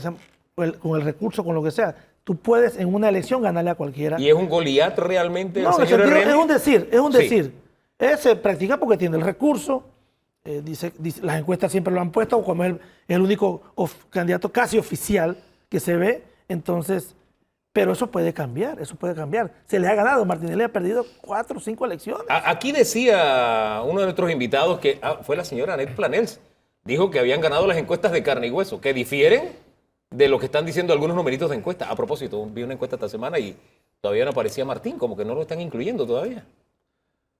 con el recurso, con lo que sea. Tú puedes en una elección ganarle a cualquiera. ¿Y es un Goliat realmente No, el en el señor sentido, RM? es un decir, es un Sí. decir. Él se practica porque tiene el recurso. Dice, las encuestas siempre lo han puesto como es el único candidato casi oficial que se ve. Entonces, pero eso puede cambiar, eso puede cambiar. Se le ha ganado, Martinelli ha perdido 4 o 5 elecciones. Aquí decía uno de nuestros invitados que fue la señora Anet Planels. Dijo que habían ganado las encuestas de carne y hueso, que difieren de lo que están diciendo algunos numeritos de encuesta. A propósito, vi una encuesta esta semana y todavía no aparecía Martín, como que no lo están incluyendo todavía.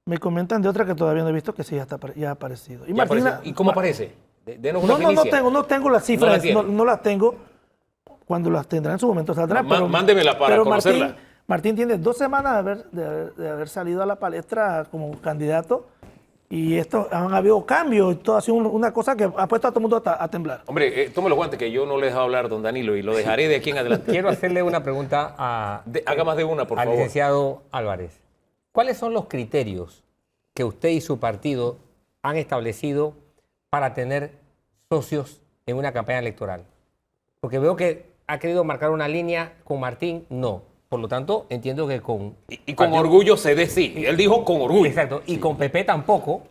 Me comentan de otra que todavía no he visto que sí ya ha aparecido. ¿Ya apareció? ¿Y cómo aparece? Denos una No primicia. no tengo las ¿No cifras, la tiene? no las tengo. Cuando las tendrán en su momento saldrán. Mándemela para pero conocerla. Martín tiene 2 semanas de haber salido a la palestra como candidato y esto han habido cambios y todo ha sido una cosa que ha puesto a todo el mundo a temblar. Hombre, tome los guantes que yo no le he dejado hablar, don Danilo, y lo dejaré de aquí en adelante. Quiero hacerle una pregunta Haga más de una, por al favor. licenciado Álvarez. ¿Cuáles son los criterios que usted y su partido han establecido para tener socios en una campaña electoral? Porque veo que ha querido marcar una línea con Martín, no. Por lo tanto, entiendo que con... Y con orgullo se dé sí. Él dijo con orgullo. Exacto. Y con PP tampoco.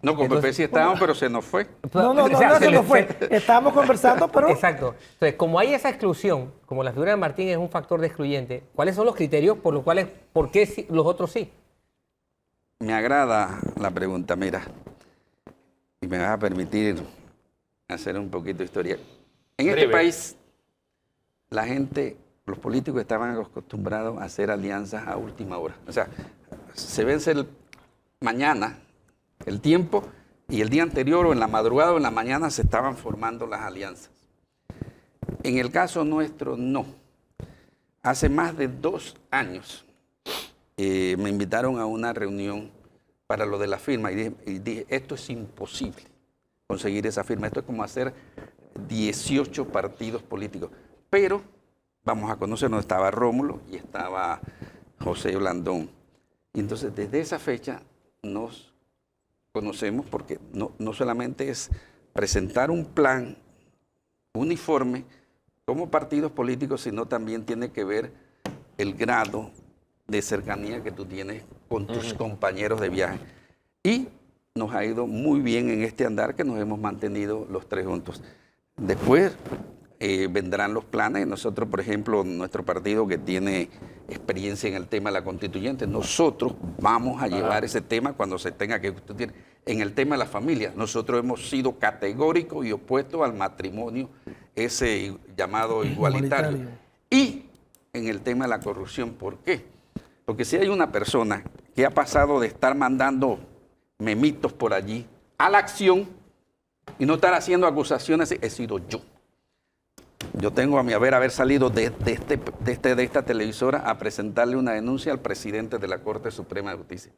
No, con PP sí estábamos, pero se nos fue. No, O sea, no, se se le- nos fue. Estábamos conversando, pero Exacto. Entonces, como hay esa exclusión, como la figura de Martín es un factor de excluyente, ¿cuáles son los criterios por los cuales, por qué los otros sí? Me agrada la pregunta, mira, y me vas a permitir hacer un poquito de historia. En este Breve. país, la gente, los políticos estaban acostumbrados a hacer alianzas a última hora. O sea, se vence mañana el tiempo y el día anterior o en la madrugada o en la mañana se estaban formando las alianzas. En el caso nuestro, no. Hace más de 2 años me invitaron a una reunión para lo de la firma y dije, esto es imposible conseguir esa firma. Esto es como hacer 18 partidos políticos. Pero vamos a conocernos, estaba Rómulo y estaba José Blandón. Y entonces desde esa fecha nos conocemos porque no solamente es presentar un plan uniforme como partidos políticos, sino también tiene que ver el grado de cercanía que tú tienes con tus compañeros de viaje. Y nos ha ido muy bien en este andar que nos hemos mantenido los 3 juntos. Después vendrán los planes. Nosotros, por ejemplo, nuestro partido que tiene experiencia en el tema de la constituyente, nosotros vamos a llevar ese tema cuando se tenga que discutir. En el tema de la familia, nosotros hemos sido categóricos y opuestos al matrimonio ese llamado igualitario. Y en el tema de la corrupción, ¿por qué? Porque si hay una persona que ha pasado de estar mandando memitos por allí a la acción y no estar haciendo acusaciones, he sido yo. Yo tengo a mi haber salido de esta televisora a presentarle una denuncia al presidente de la Corte Suprema de Justicia.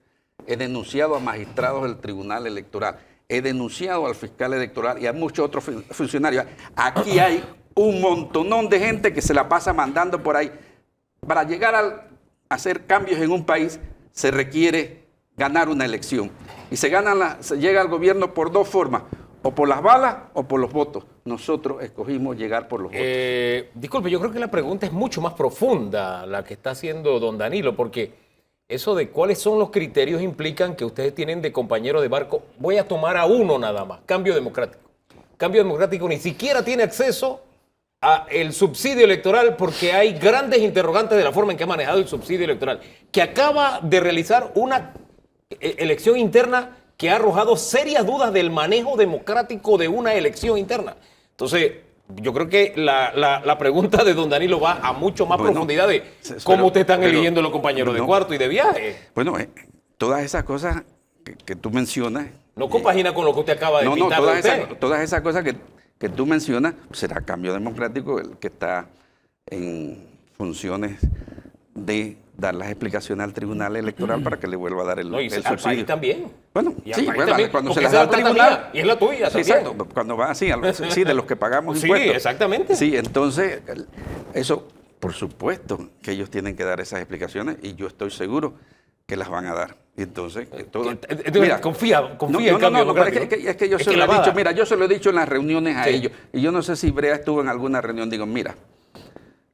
He denunciado a magistrados del Tribunal Electoral. He denunciado al fiscal electoral y a muchos otros funcionarios. Aquí hay un montonón de gente que se la pasa mandando por ahí. Para llegar a hacer cambios en un país se requiere ganar una elección. Y se llega al gobierno por 2 formas. O por las balas o por los votos. Nosotros escogimos llegar por los votos. Disculpe, yo creo que la pregunta es mucho más profunda la que está haciendo don Danilo, porque eso de cuáles son los criterios implican que ustedes tienen de compañero de barco. Voy a tomar a uno nada más, Cambio Democrático. Cambio Democrático ni siquiera tiene acceso a el subsidio electoral porque hay grandes interrogantes de la forma en que ha manejado el subsidio electoral, que acaba de realizar una elección interna que ha arrojado serias dudas del manejo democrático de una elección interna. Entonces, yo creo que la pregunta de don Danilo va a mucho más profundidad de cómo ustedes están eligiendo los compañeros de cuarto y de viaje. Bueno, todas esas cosas que tú mencionas... No compagina con lo que usted acaba de pintar de usted. Todas esas cosas que tú mencionas, será Cambio Democrático el que está en funciones de dar las explicaciones al Tribunal Electoral para que le vuelva a dar el Y al subsidio. país también. Bueno, Y al sí, país bueno, también, cuando se porque las esa da es al la plata tribunal. mía y es la tuya Sí, también. exacto, cuando va así, sí, de los que pagamos Sí, impuestos. exactamente. Sí, entonces, eso, por supuesto que ellos tienen que dar esas explicaciones y yo estoy seguro que las van a dar. Y entonces, Entonces, confía en Cambio Democrático. Es que yo se lo he dicho, mira, yo se lo he dicho en las reuniones a ellos, y yo no sé si Brea estuvo en alguna reunión, digo, mira,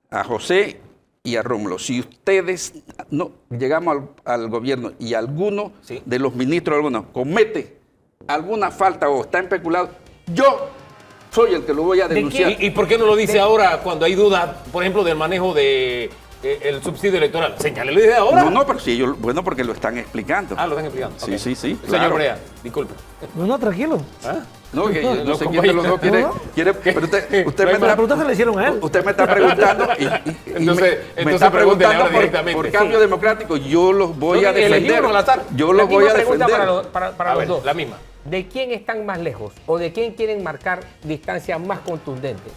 a José y a Rómulo, si ustedes no llegamos al gobierno y alguno de los ministros comete alguna falta o está especulado, yo soy el que lo voy a denunciar. ¿Y por qué no lo dice ahora cuando hay dudas, por ejemplo, del manejo de el subsidio electoral? Señálelo desde ahora. No, pero si ellos, bueno, porque lo están explicando. Ah, lo están explicando. Sí, Ok. sí, sí. Señor claro. Brea, disculpe. no, tranquilo. No, que yo no No, sé quién de los dos quiere, no. pero usted me La pregunta se le hicieron a él. Usted me está preguntando y Entonces me está pregúntele preguntando ahora directamente. por Cambio Democrático. Yo los voy a Elegí defender. uno al azar. Yo los voy a pregunta defender. para A los ver, dos. la misma. ¿De quién están más lejos o de quién quieren marcar distancias más contundentes?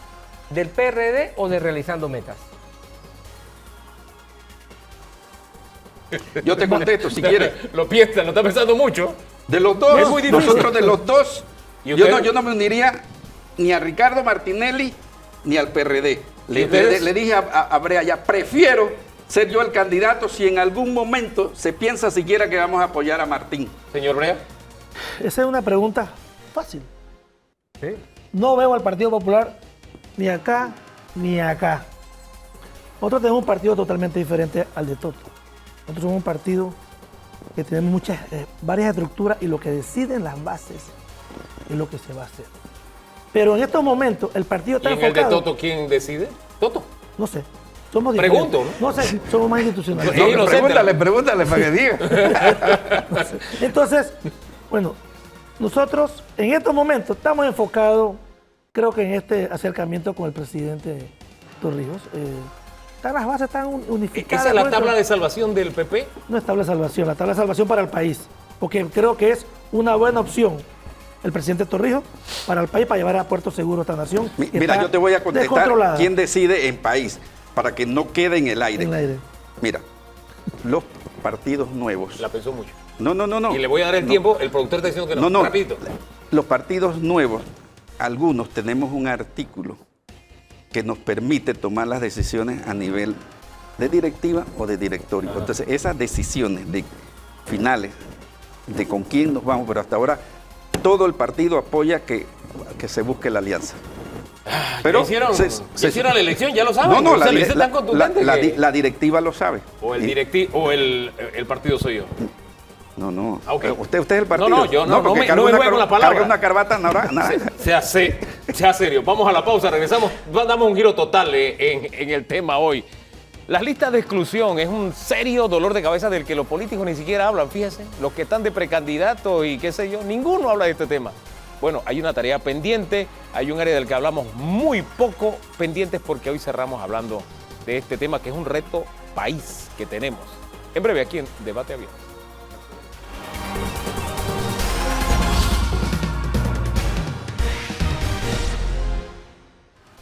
¿Del PRD o de Realizando Metas? Yo te contesto si quieres. Lo piensa, lo está pensando mucho. De los dos, Es muy difícil. nosotros de los dos, ¿Y yo ustedes? no me uniría ni a Ricardo Martinelli ni al PRD. ustedes? Le dije a Brea ya, prefiero ser yo el candidato si en algún momento se piensa siquiera que vamos a apoyar a Martín. Señor Brea. Esa es una pregunta fácil. No veo al Partido Popular ni acá ni acá. Nosotros tenemos un partido totalmente diferente al de Toto. Nosotros somos un partido que tenemos varias estructuras y lo que deciden las bases es lo que se va a hacer. Pero en estos momentos el partido está ¿Y en el de enfocado... Toto quién decide? ¿Toto? No sé. Somos diferentes. Pregunto, No sé, somos más institucionales. Sí, no sé, Pregúntale para que diga. Entonces, bueno, nosotros en estos momentos estamos enfocados, creo que en este acercamiento con el presidente Torrijos. Las bases están unificadas. ¿Esa es la tabla de salvación del PP? No es tabla de salvación, la tabla de salvación para el país. Porque creo que es una buena opción el presidente Torrijos para el país, para llevar a puerto seguro esta nación. Mira, yo te voy a contestar quién decide en país, para que no quede en el aire. En el aire. Mira, los partidos nuevos. La pensó mucho. No. Y le voy a dar el tiempo, el productor está diciendo que no. No. Rapidito. Los partidos nuevos, algunos tenemos un artículo que nos permite tomar las decisiones a nivel de directiva o de directorio. Ajá. Entonces, esas decisiones de finales, de con quién nos vamos, pero hasta ahora todo el partido apoya que se busque la alianza. Pero hicieron la elección, ya lo saben. No, la directiva lo sabe. O el partido soy yo. No. Okay. Usted es el partido. Yo no me juego con la palabra. Carga una corbata, nada. Sea serio. Vamos a la pausa, regresamos. Damos un giro total en el tema hoy. Las listas de exclusión es un serio dolor de cabeza del que los políticos ni siquiera hablan, fíjese. Los que están de precandidatos y qué sé yo, ninguno habla de este tema. Bueno, hay una tarea pendiente, hay un área del que hablamos muy poco pendientes porque hoy cerramos hablando de este tema que es un reto país que tenemos. En breve aquí en Debate Abierto.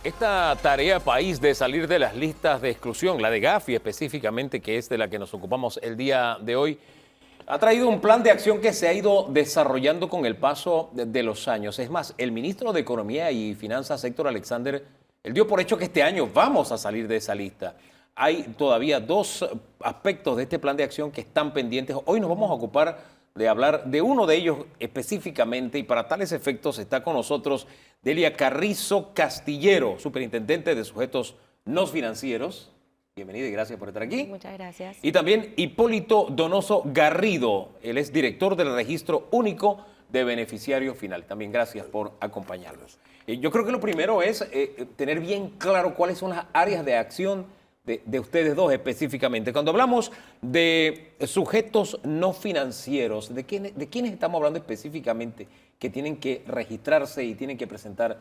Esta tarea país de salir de las listas de exclusión, la de Gafi específicamente, que es de la que nos ocupamos el día de hoy, ha traído un plan de acción que se ha ido desarrollando con el paso de los años. Es más, el ministro de Economía y Finanzas, Héctor Alexander, él dio por hecho que este año vamos a salir de esa lista. Hay todavía dos aspectos de este plan de acción que están pendientes. Hoy nos vamos a ocupar de hablar de uno de ellos específicamente y para tales efectos está con nosotros Delia Carrizo Castillero, superintendente de sujetos no financieros. Bienvenida y gracias por estar aquí. Muchas gracias. Y también Hipólito Donoso Garrido, él es director del Registro Único de Beneficiario Final. También gracias por acompañarnos. Yo creo que lo primero es tener bien claro cuáles son las áreas de acción de ustedes dos específicamente. Cuando hablamos de sujetos no financieros, ¿de quiénes estamos hablando específicamente que tienen que registrarse y tienen que presentar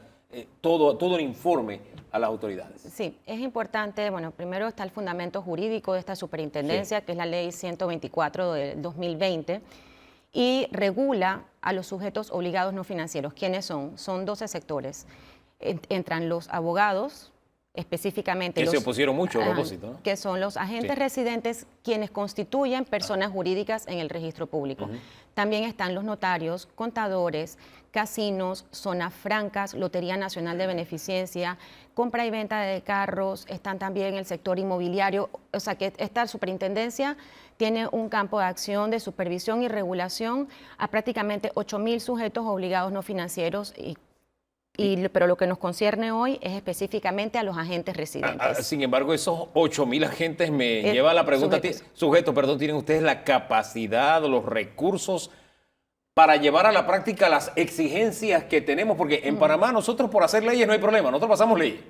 todo el informe a las autoridades? Sí, es importante, bueno, primero está el fundamento jurídico de esta superintendencia, sí, que es la ley 124 del 2020, y regula a los sujetos obligados no financieros. ¿Quiénes son? Son 12 sectores. Entran los abogados, específicamente que se opusieron mucho a propósito, ¿no? Que son los agentes residentes quienes constituyen personas jurídicas en el registro público. También están los notarios, contadores, casinos, zonas francas, Lotería Nacional de Beneficencia, compra y venta de carros, están también el sector inmobiliario. O sea que esta superintendencia tiene un campo de acción de supervisión y regulación a prácticamente 8.000 sujetos obligados no financieros pero lo que nos concierne hoy es específicamente a los agentes residentes. Sin embargo, esos 8.000 agentes me lleva a la pregunta, ¿tienen ustedes la capacidad o los recursos para llevar a la práctica las exigencias que tenemos? Porque en Panamá nosotros por hacer leyes no hay problema, nosotros pasamos leyes.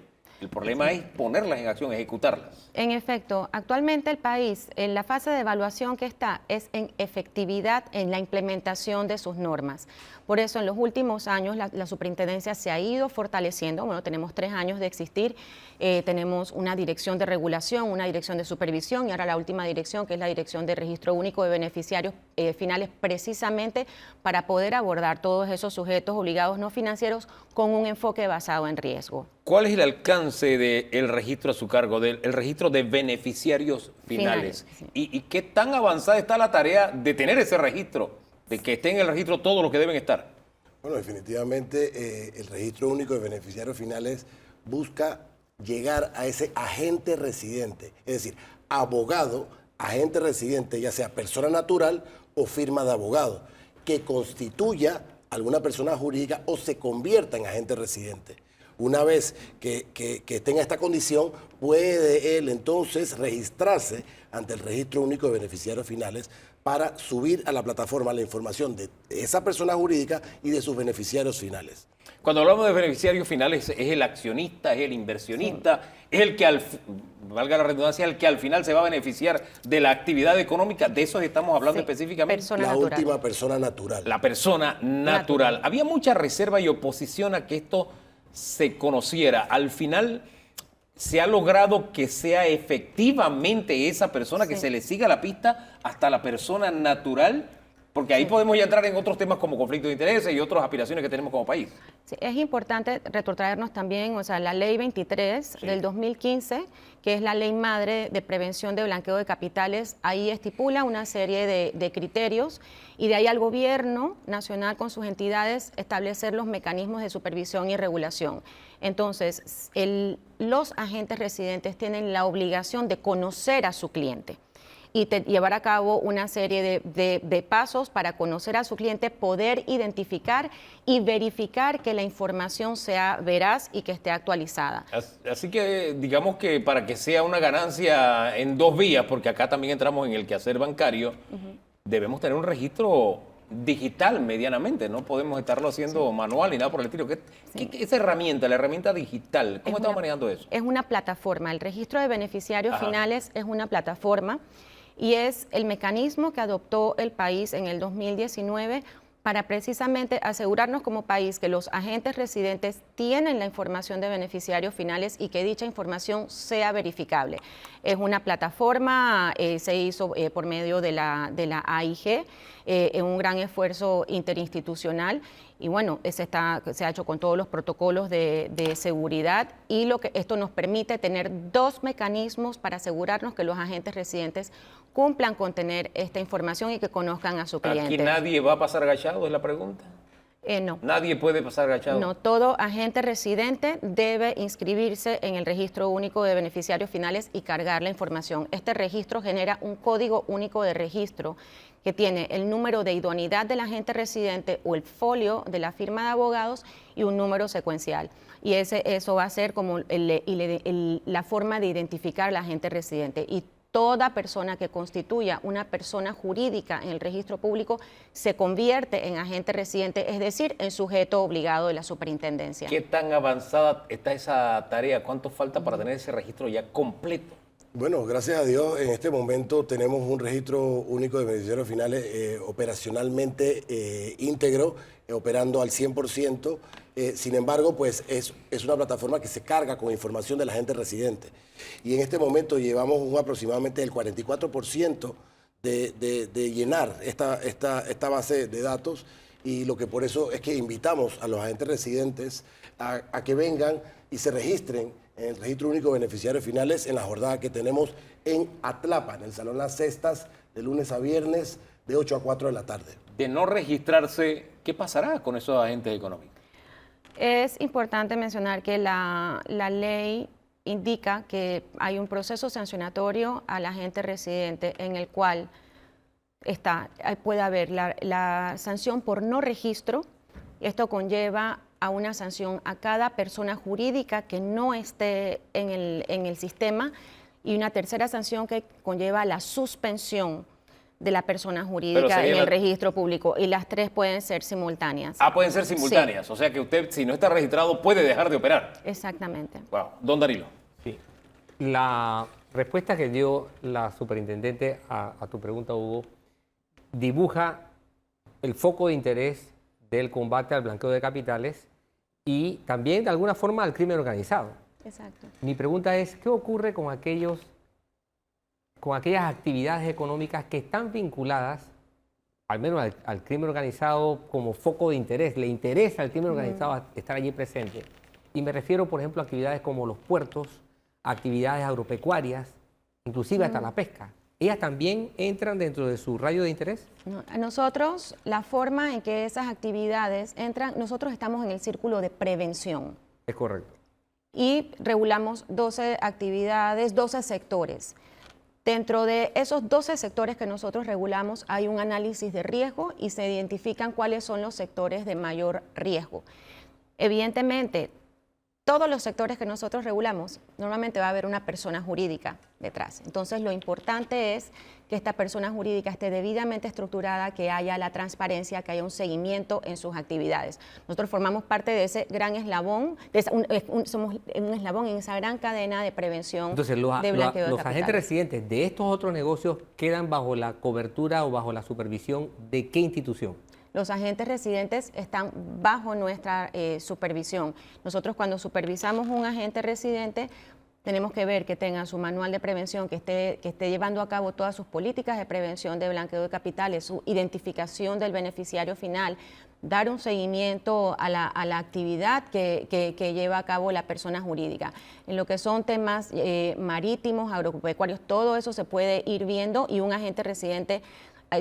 El problema es ponerlas en acción, ejecutarlas. En efecto, actualmente el país, en la fase de evaluación que está, es en efectividad en la implementación de sus normas. Por eso, en los últimos años, la superintendencia se ha ido fortaleciendo. Bueno, tenemos 3 años de existir, tenemos una dirección de regulación, una dirección de supervisión y ahora la última dirección, que es la Dirección de Registro Único de Beneficiarios Finales, precisamente para poder abordar todos esos sujetos obligados no financieros con un enfoque basado en riesgo. ¿Cuál es el alcance del registro a su cargo, del registro de beneficiarios finales? Sí. ¿Y qué tan avanzada está la tarea de tener ese registro, de que estén en el registro todos los que deben estar? Bueno, definitivamente el registro único de beneficiarios finales busca llegar a ese agente residente, es decir, abogado, agente residente, ya sea persona natural o firma de abogado, que constituya alguna persona jurídica o se convierta en agente residente. Una vez que tenga esta condición, puede él entonces registrarse ante el Registro Único de Beneficiarios Finales para subir a la plataforma la información de esa persona jurídica y de sus beneficiarios finales. Cuando hablamos de beneficiarios finales, es el accionista, es el inversionista, es el que, valga la redundancia, el que al final se va a beneficiar de la actividad económica. De eso estamos hablando específicamente. La última persona natural. La persona natural. Había mucha reserva y oposición a que esto se conociera. Al final se ha logrado que sea efectivamente esa persona, que se le siga la pista hasta la persona natural. Porque ahí podemos ya entrar en otros temas como conflicto de intereses y otras aspiraciones que tenemos como país. Sí, es importante retrotraernos también, o sea, la ley 23 del 2015, que es la ley madre de prevención de blanqueo de capitales, ahí estipula una serie de criterios y de ahí al gobierno nacional con sus entidades establecer los mecanismos de supervisión y regulación. Entonces, los agentes residentes tienen la obligación de conocer a su cliente y llevar a cabo una serie de pasos para conocer a su cliente, poder identificar y verificar que la información sea veraz y que esté actualizada. Así que digamos que para que sea una ganancia en dos vías, porque acá también entramos en el quehacer bancario, debemos tener un registro digital medianamente, no podemos estarlo haciendo manual ni nada por el estilo. ¿Qué esa herramienta, la herramienta digital, cómo estamos manejando eso? Es una plataforma, el registro de beneficiarios finales es una plataforma y es el mecanismo que adoptó el país en el 2019 para precisamente asegurarnos como país que los agentes residentes tienen la información de beneficiarios finales y que dicha información sea verificable. Es una plataforma, se hizo por medio de la AIG, en un gran esfuerzo interinstitucional y bueno, se ha hecho con todos los protocolos de seguridad y esto nos permite tener dos mecanismos para asegurarnos que los agentes residentes cumplan con tener esta información y que conozcan a su cliente. ¿Aquí nadie va a pasar agachado, es la pregunta? No. ¿Nadie puede pasar agachado? No, todo agente residente debe inscribirse en el Registro Único de Beneficiarios Finales y cargar la información. Este registro genera un código único de registro que tiene el número de idoneidad del agente residente o el folio de la firma de abogados y un número secuencial. Y eso va a ser como la forma de identificar al agente residente. Y toda persona que constituya una persona jurídica en el registro público se convierte en agente residente, es decir, en sujeto obligado de la superintendencia. ¿Qué tan avanzada está esa tarea? ¿Cuánto falta para tener ese registro ya completo? Bueno, gracias a Dios, en este momento tenemos un registro único de beneficiarios finales operacionalmente íntegro, operando al 100%. Sin embargo, pues es una plataforma que se carga con información de la gente residente. Y en este momento llevamos aproximadamente el 44% de llenar esta base de datos, y lo que por eso es que invitamos a los agentes residentes a que vengan y se registren en el Registro Único de Beneficiarios Finales en la jornada que tenemos en Atlapa, en el Salón Las Cestas, de lunes a viernes, de 8 a 4 de la tarde. De no registrarse, ¿qué pasará con esos agentes económicos? Es importante mencionar que la ley indica que hay un proceso sancionatorio al agente residente en el cual puede haber la sanción por no registro. Esto conlleva a una sanción a cada persona jurídica que no esté en el sistema y una tercera sanción que conlleva la suspensión de la persona jurídica en el registro público, y las tres pueden ser simultáneas. Pueden ser simultáneas, sí. O sea que usted, si no está registrado, puede dejar de operar. Exactamente. Wow. Don Danilo. Sí. La respuesta que dio la superintendente a tu pregunta, Hugo, dibuja el foco de interés del combate al blanqueo de capitales y también de alguna forma al crimen organizado. Exacto. Mi pregunta es, ¿qué ocurre con aquellas actividades económicas que están vinculadas, al menos al crimen organizado como foco de interés? ¿Le interesa al crimen organizado estar allí presente? Y me refiero, por ejemplo, a actividades como los puertos, actividades agropecuarias, inclusive hasta la pesca. ¿Ellas también entran dentro de su radio de interés? No, nosotros, la forma en que esas actividades entran, nosotros estamos en el círculo de prevención. Es correcto. Y regulamos 12 actividades, 12 sectores. Dentro de esos 12 sectores que nosotros regulamos hay un análisis de riesgo y se identifican cuáles son los sectores de mayor riesgo. Evidentemente, todos los sectores que nosotros regulamos, normalmente va a haber una persona jurídica detrás. Entonces, lo importante es que esta persona jurídica esté debidamente estructurada, que haya la transparencia, que haya un seguimiento en sus actividades. Nosotros formamos parte de ese gran eslabón, somos un eslabón en esa gran cadena de prevención. Entonces, de blanqueo de los capitales. agentes residentes de estos otros negocios quedan bajo la cobertura o bajo la supervisión ¿de qué institución? Los agentes residentes están bajo nuestra supervisión. Nosotros cuando supervisamos un agente residente tenemos que ver que tenga su manual de prevención, que esté llevando a cabo todas sus políticas de prevención de blanqueo de capitales, su identificación del beneficiario final, dar un seguimiento a la actividad que lleva a cabo la persona jurídica. En lo que son temas marítimos, agropecuarios, todo eso se puede ir viendo y un agente residente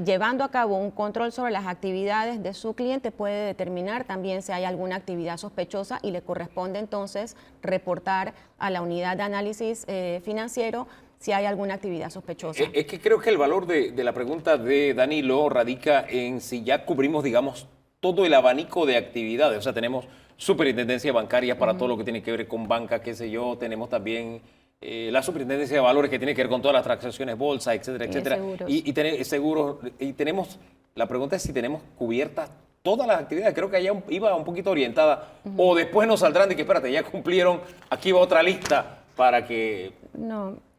llevando a cabo un control sobre las actividades de su cliente puede determinar también si hay alguna actividad sospechosa y le corresponde entonces reportar a la unidad de análisis financiero si hay alguna actividad sospechosa. Es que creo que el valor de la pregunta de Danilo radica en si ya cubrimos, digamos, todo el abanico de actividades. O sea, tenemos superintendencia bancaria para todo lo que tiene que ver con banca, qué sé yo, tenemos también la superintendencia de valores que tiene que ver con todas las transacciones bolsa, etcétera, etcétera. Seguros. Y tenemos, la pregunta es si tenemos cubiertas todas las actividades. Creo que allá iba un poquito orientada. O después nos saldrán de que, espérate, ya cumplieron, aquí va otra lista para que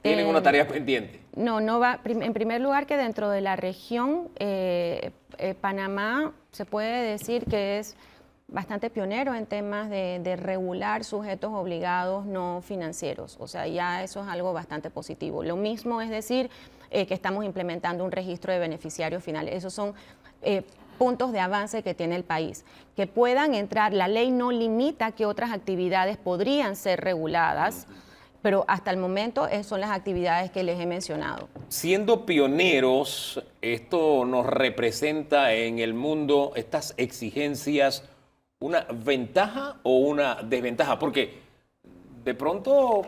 tienen una tarea pendiente. No va. En primer lugar, que dentro de la región, Panamá se puede decir que es bastante pionero en temas de regular sujetos obligados no financieros. O sea, ya eso es algo bastante positivo. Lo mismo es decir que estamos implementando un registro de beneficiarios finales. Esos son puntos de avance que tiene el país. Que puedan entrar, la ley no limita que otras actividades podrían ser reguladas, pero hasta el momento son las actividades que les he mencionado. Siendo pioneros, esto nos representa en el mundo estas exigencias, ¿una ventaja o una desventaja? Porque de pronto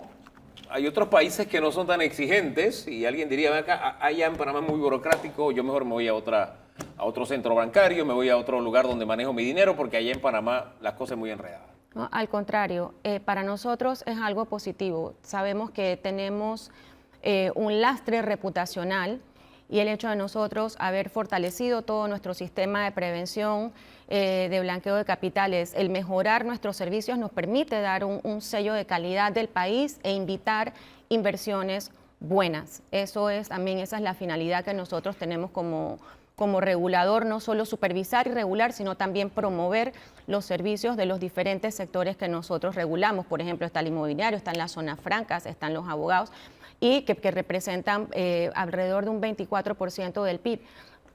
hay otros países que no son tan exigentes y alguien diría, ven acá, allá en Panamá es muy burocrático, yo mejor me voy a otro centro bancario, me voy a otro lugar donde manejo mi dinero porque allá en Panamá las cosas son muy enredadas. No, al contrario, para nosotros es algo positivo. Sabemos que tenemos un lastre reputacional y el hecho de nosotros haber fortalecido todo nuestro sistema de prevención de blanqueo de capitales, el mejorar nuestros servicios nos permite dar un sello de calidad del país e invitar inversiones buenas. Esa es la finalidad que nosotros tenemos como regulador, no solo supervisar y regular, sino también promover los servicios de los diferentes sectores que nosotros regulamos. Por ejemplo, está el inmobiliario, están las zonas francas, están los abogados, y que representan alrededor de un 24% del PIB.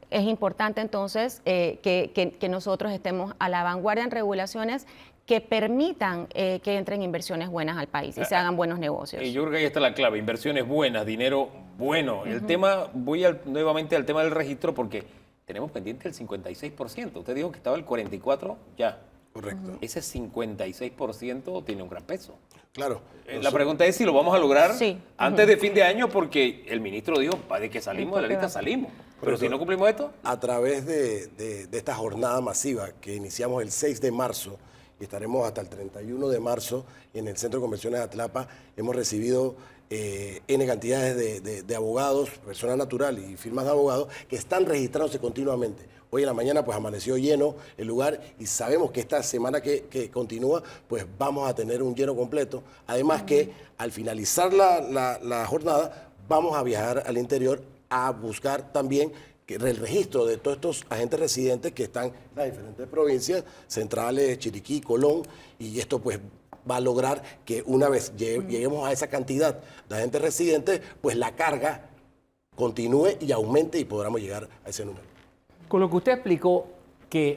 Es importante entonces que nosotros estemos a la vanguardia en regulaciones que permitan que entren inversiones buenas al país y se hagan buenos negocios. Yo creo que ahí está la clave, inversiones buenas, dinero bueno. El tema, voy nuevamente al tema del registro porque tenemos pendiente el 56%. Usted dijo que estaba el 44%, ya. Correcto. Ese 56% tiene un gran peso. Claro. La pregunta es si lo vamos a lograr antes de fin de año, porque el ministro dijo, de que salimos de la lista, salimos. Pero si no cumplimos esto... A través de esta jornada masiva que iniciamos el 6 de marzo y estaremos hasta el 31 de marzo en el Centro de Convenciones de Atlapa, hemos recibido N cantidades de abogados, personal natural y firmas de abogados que están registrándose continuamente. Hoy en la mañana pues amaneció lleno el lugar y sabemos que esta semana que continúa pues vamos a tener un lleno completo. Además que al finalizar la jornada vamos a viajar al interior a buscar también el registro de todos estos agentes residentes que están en las diferentes provincias, centrales, Chiriquí, Colón, y esto pues va a lograr que una vez lleguemos a esa cantidad de agentes residentes, pues la carga continúe y aumente y podamos llegar a ese número. Con lo que usted explicó,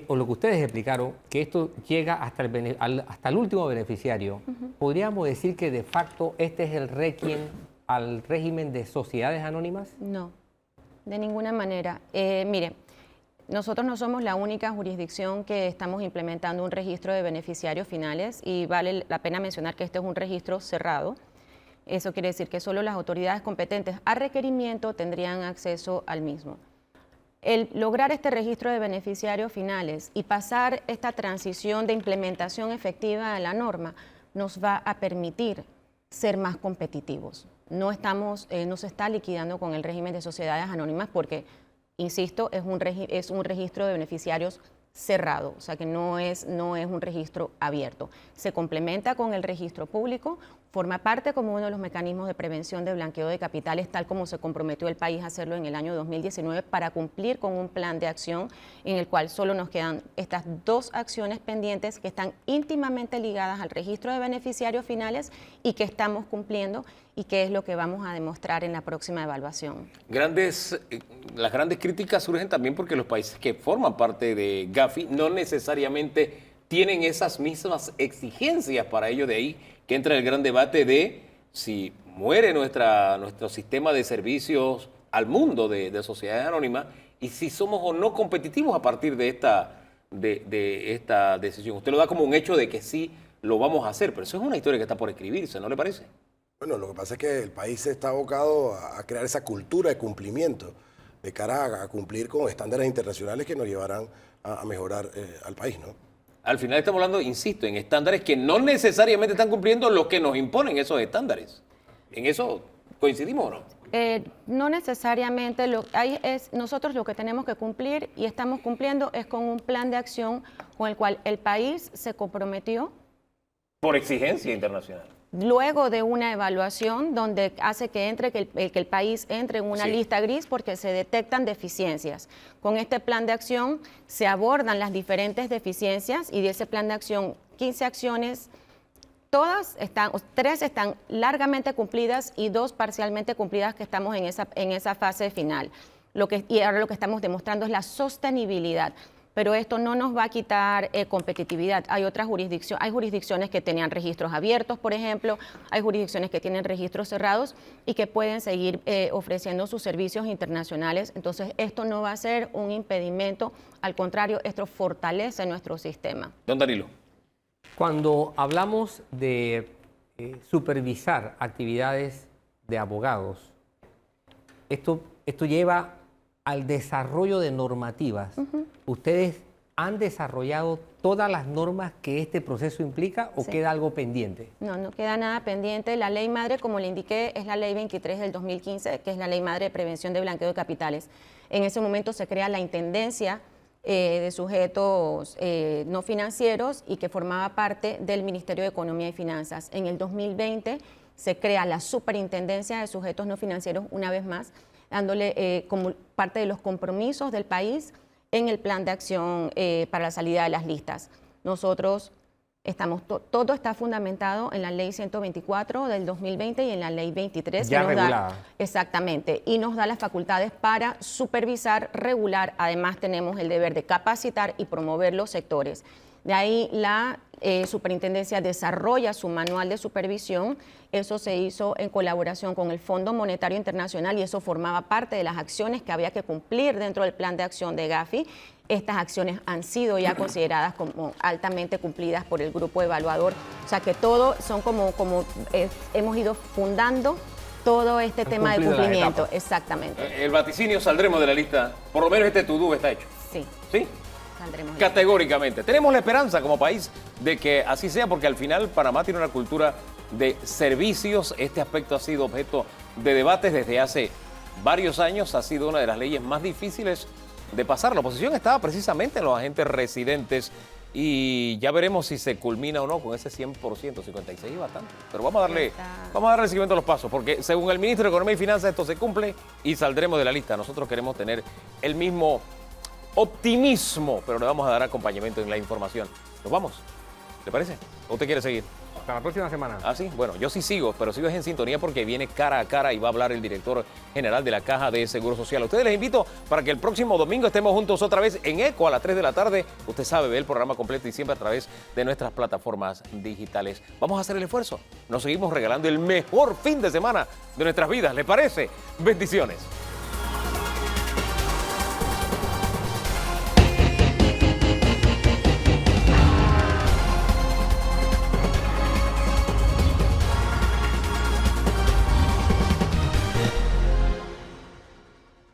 o lo que ustedes explicaron, que esto llega hasta el último beneficiario, ¿podríamos decir que de facto este es el requiem al régimen de sociedades anónimas? No, de ninguna manera. Mire, nosotros no somos la única jurisdicción que estamos implementando un registro de beneficiarios finales y vale la pena mencionar que este es un registro cerrado. Eso quiere decir que solo las autoridades competentes a requerimiento tendrían acceso al mismo. El lograr este registro de beneficiarios finales y pasar esta transición de implementación efectiva de la norma nos va a permitir ser más competitivos. No se está liquidando con el régimen de sociedades anónimas porque, insisto, es un registro de beneficiarios cerrado, o sea que no es un registro abierto. Se complementa con el registro público, forma parte como uno de los mecanismos de prevención de blanqueo de capitales, tal como se comprometió el país a hacerlo en el año 2019 para cumplir con un plan de acción en el cual solo nos quedan estas 2 acciones pendientes que están íntimamente ligadas al registro de beneficiarios finales y que estamos cumpliendo y que es lo que vamos a demostrar en la próxima evaluación. Las grandes críticas surgen también porque los países que forman parte de Gafi no necesariamente tienen esas mismas exigencias. Para ello, de ahí que entra el gran debate de si muere nuestro sistema de servicios al mundo de sociedades anónimas y si somos o no competitivos a partir de esta decisión. Usted lo da como un hecho de que sí lo vamos a hacer, pero eso es una historia que está por escribirse, ¿no le parece? Bueno, lo que pasa es que el país está abocado a crear esa cultura de cumplimiento de cara a cumplir con estándares internacionales que nos llevarán a mejorar al país, ¿no? Al final estamos hablando, insisto, en estándares que no necesariamente están cumpliendo lo que nos imponen esos estándares. ¿En eso coincidimos o no? No necesariamente. Nosotros lo que tenemos que cumplir y estamos cumpliendo es con un plan de acción con el cual el país se comprometió. Por exigencia internacional. Luego de una evaluación donde hace que el país entre en una lista gris porque se detectan deficiencias. Con este plan de acción se abordan las diferentes deficiencias y de ese plan de acción, 15 acciones, 3 están largamente cumplidas y 2 parcialmente cumplidas que estamos en esa fase final. Y ahora lo que estamos demostrando es la sostenibilidad. Pero esto no nos va a quitar competitividad. Hay jurisdicciones que tenían registros abiertos, por ejemplo, hay jurisdicciones que tienen registros cerrados y que pueden seguir ofreciendo sus servicios internacionales. Entonces, esto no va a ser un impedimento, al contrario, esto fortalece nuestro sistema. Don Danilo. Cuando hablamos de supervisar actividades de abogados, esto lleva al desarrollo de normativas. ¿Ustedes han desarrollado todas las normas que este proceso implica o queda algo pendiente? No queda nada pendiente. La ley madre, como le indiqué, es la ley 23 del 2015, que es la ley madre de prevención de blanqueo de capitales. En ese momento se crea la Intendencia de Sujetos No Financieros y que formaba parte del Ministerio de Economía y Finanzas. En el 2020 se crea la Superintendencia de Sujetos No Financieros una vez más, dándole como parte de los compromisos del país en el plan de acción para la salida de las listas. Nosotros todo está fundamentado en la ley 124 del 2020 y en la ley 23. Ya regulada. Exactamente, y nos da las facultades para supervisar, regular. Además tenemos el deber de capacitar y promover los sectores. De ahí la superintendencia desarrolla su manual de supervisión. Eso se hizo en colaboración con el Fondo Monetario Internacional y eso formaba parte de las acciones que había que cumplir dentro del plan de acción de Gafi. Estas acciones han sido ya consideradas como altamente cumplidas por el grupo evaluador. O sea que todo son hemos ido fundando todo este tema de cumplimiento. Exactamente. El vaticinio, saldremos de la lista. Por lo menos este to-do está hecho. Sí. ¿Sí? Saldremos. Categóricamente. Tenemos la esperanza como país de que así sea, porque al final Panamá tiene una cultura de servicios. Este aspecto ha sido objeto de debates desde hace varios años. Ha sido una de las leyes más difíciles de pasar. La oposición estaba precisamente en los agentes residentes y ya veremos si se culmina o no con ese 100%, 56 y bastante. Pero vamos a darle seguimiento a los pasos, porque según el ministro de Economía y Finanzas esto se cumple y saldremos de la lista. Nosotros queremos tener el mismo optimismo, pero le vamos a dar acompañamiento en la información. ¿Nos vamos? ¿Le parece? ¿O usted quiere seguir? Hasta la próxima semana. Ah, sí, bueno, yo sí sigo, pero sigo en sintonía porque viene cara a cara y va a hablar el director general de la Caja de Seguro Social. A ustedes les invito para que el próximo domingo estemos juntos otra vez en ECO a las 3 de la tarde. Usted sabe, ve el programa completo y siempre a través de nuestras plataformas digitales. Vamos a hacer el esfuerzo. Nos seguimos regalando el mejor fin de semana de nuestras vidas. ¿Le parece? Bendiciones.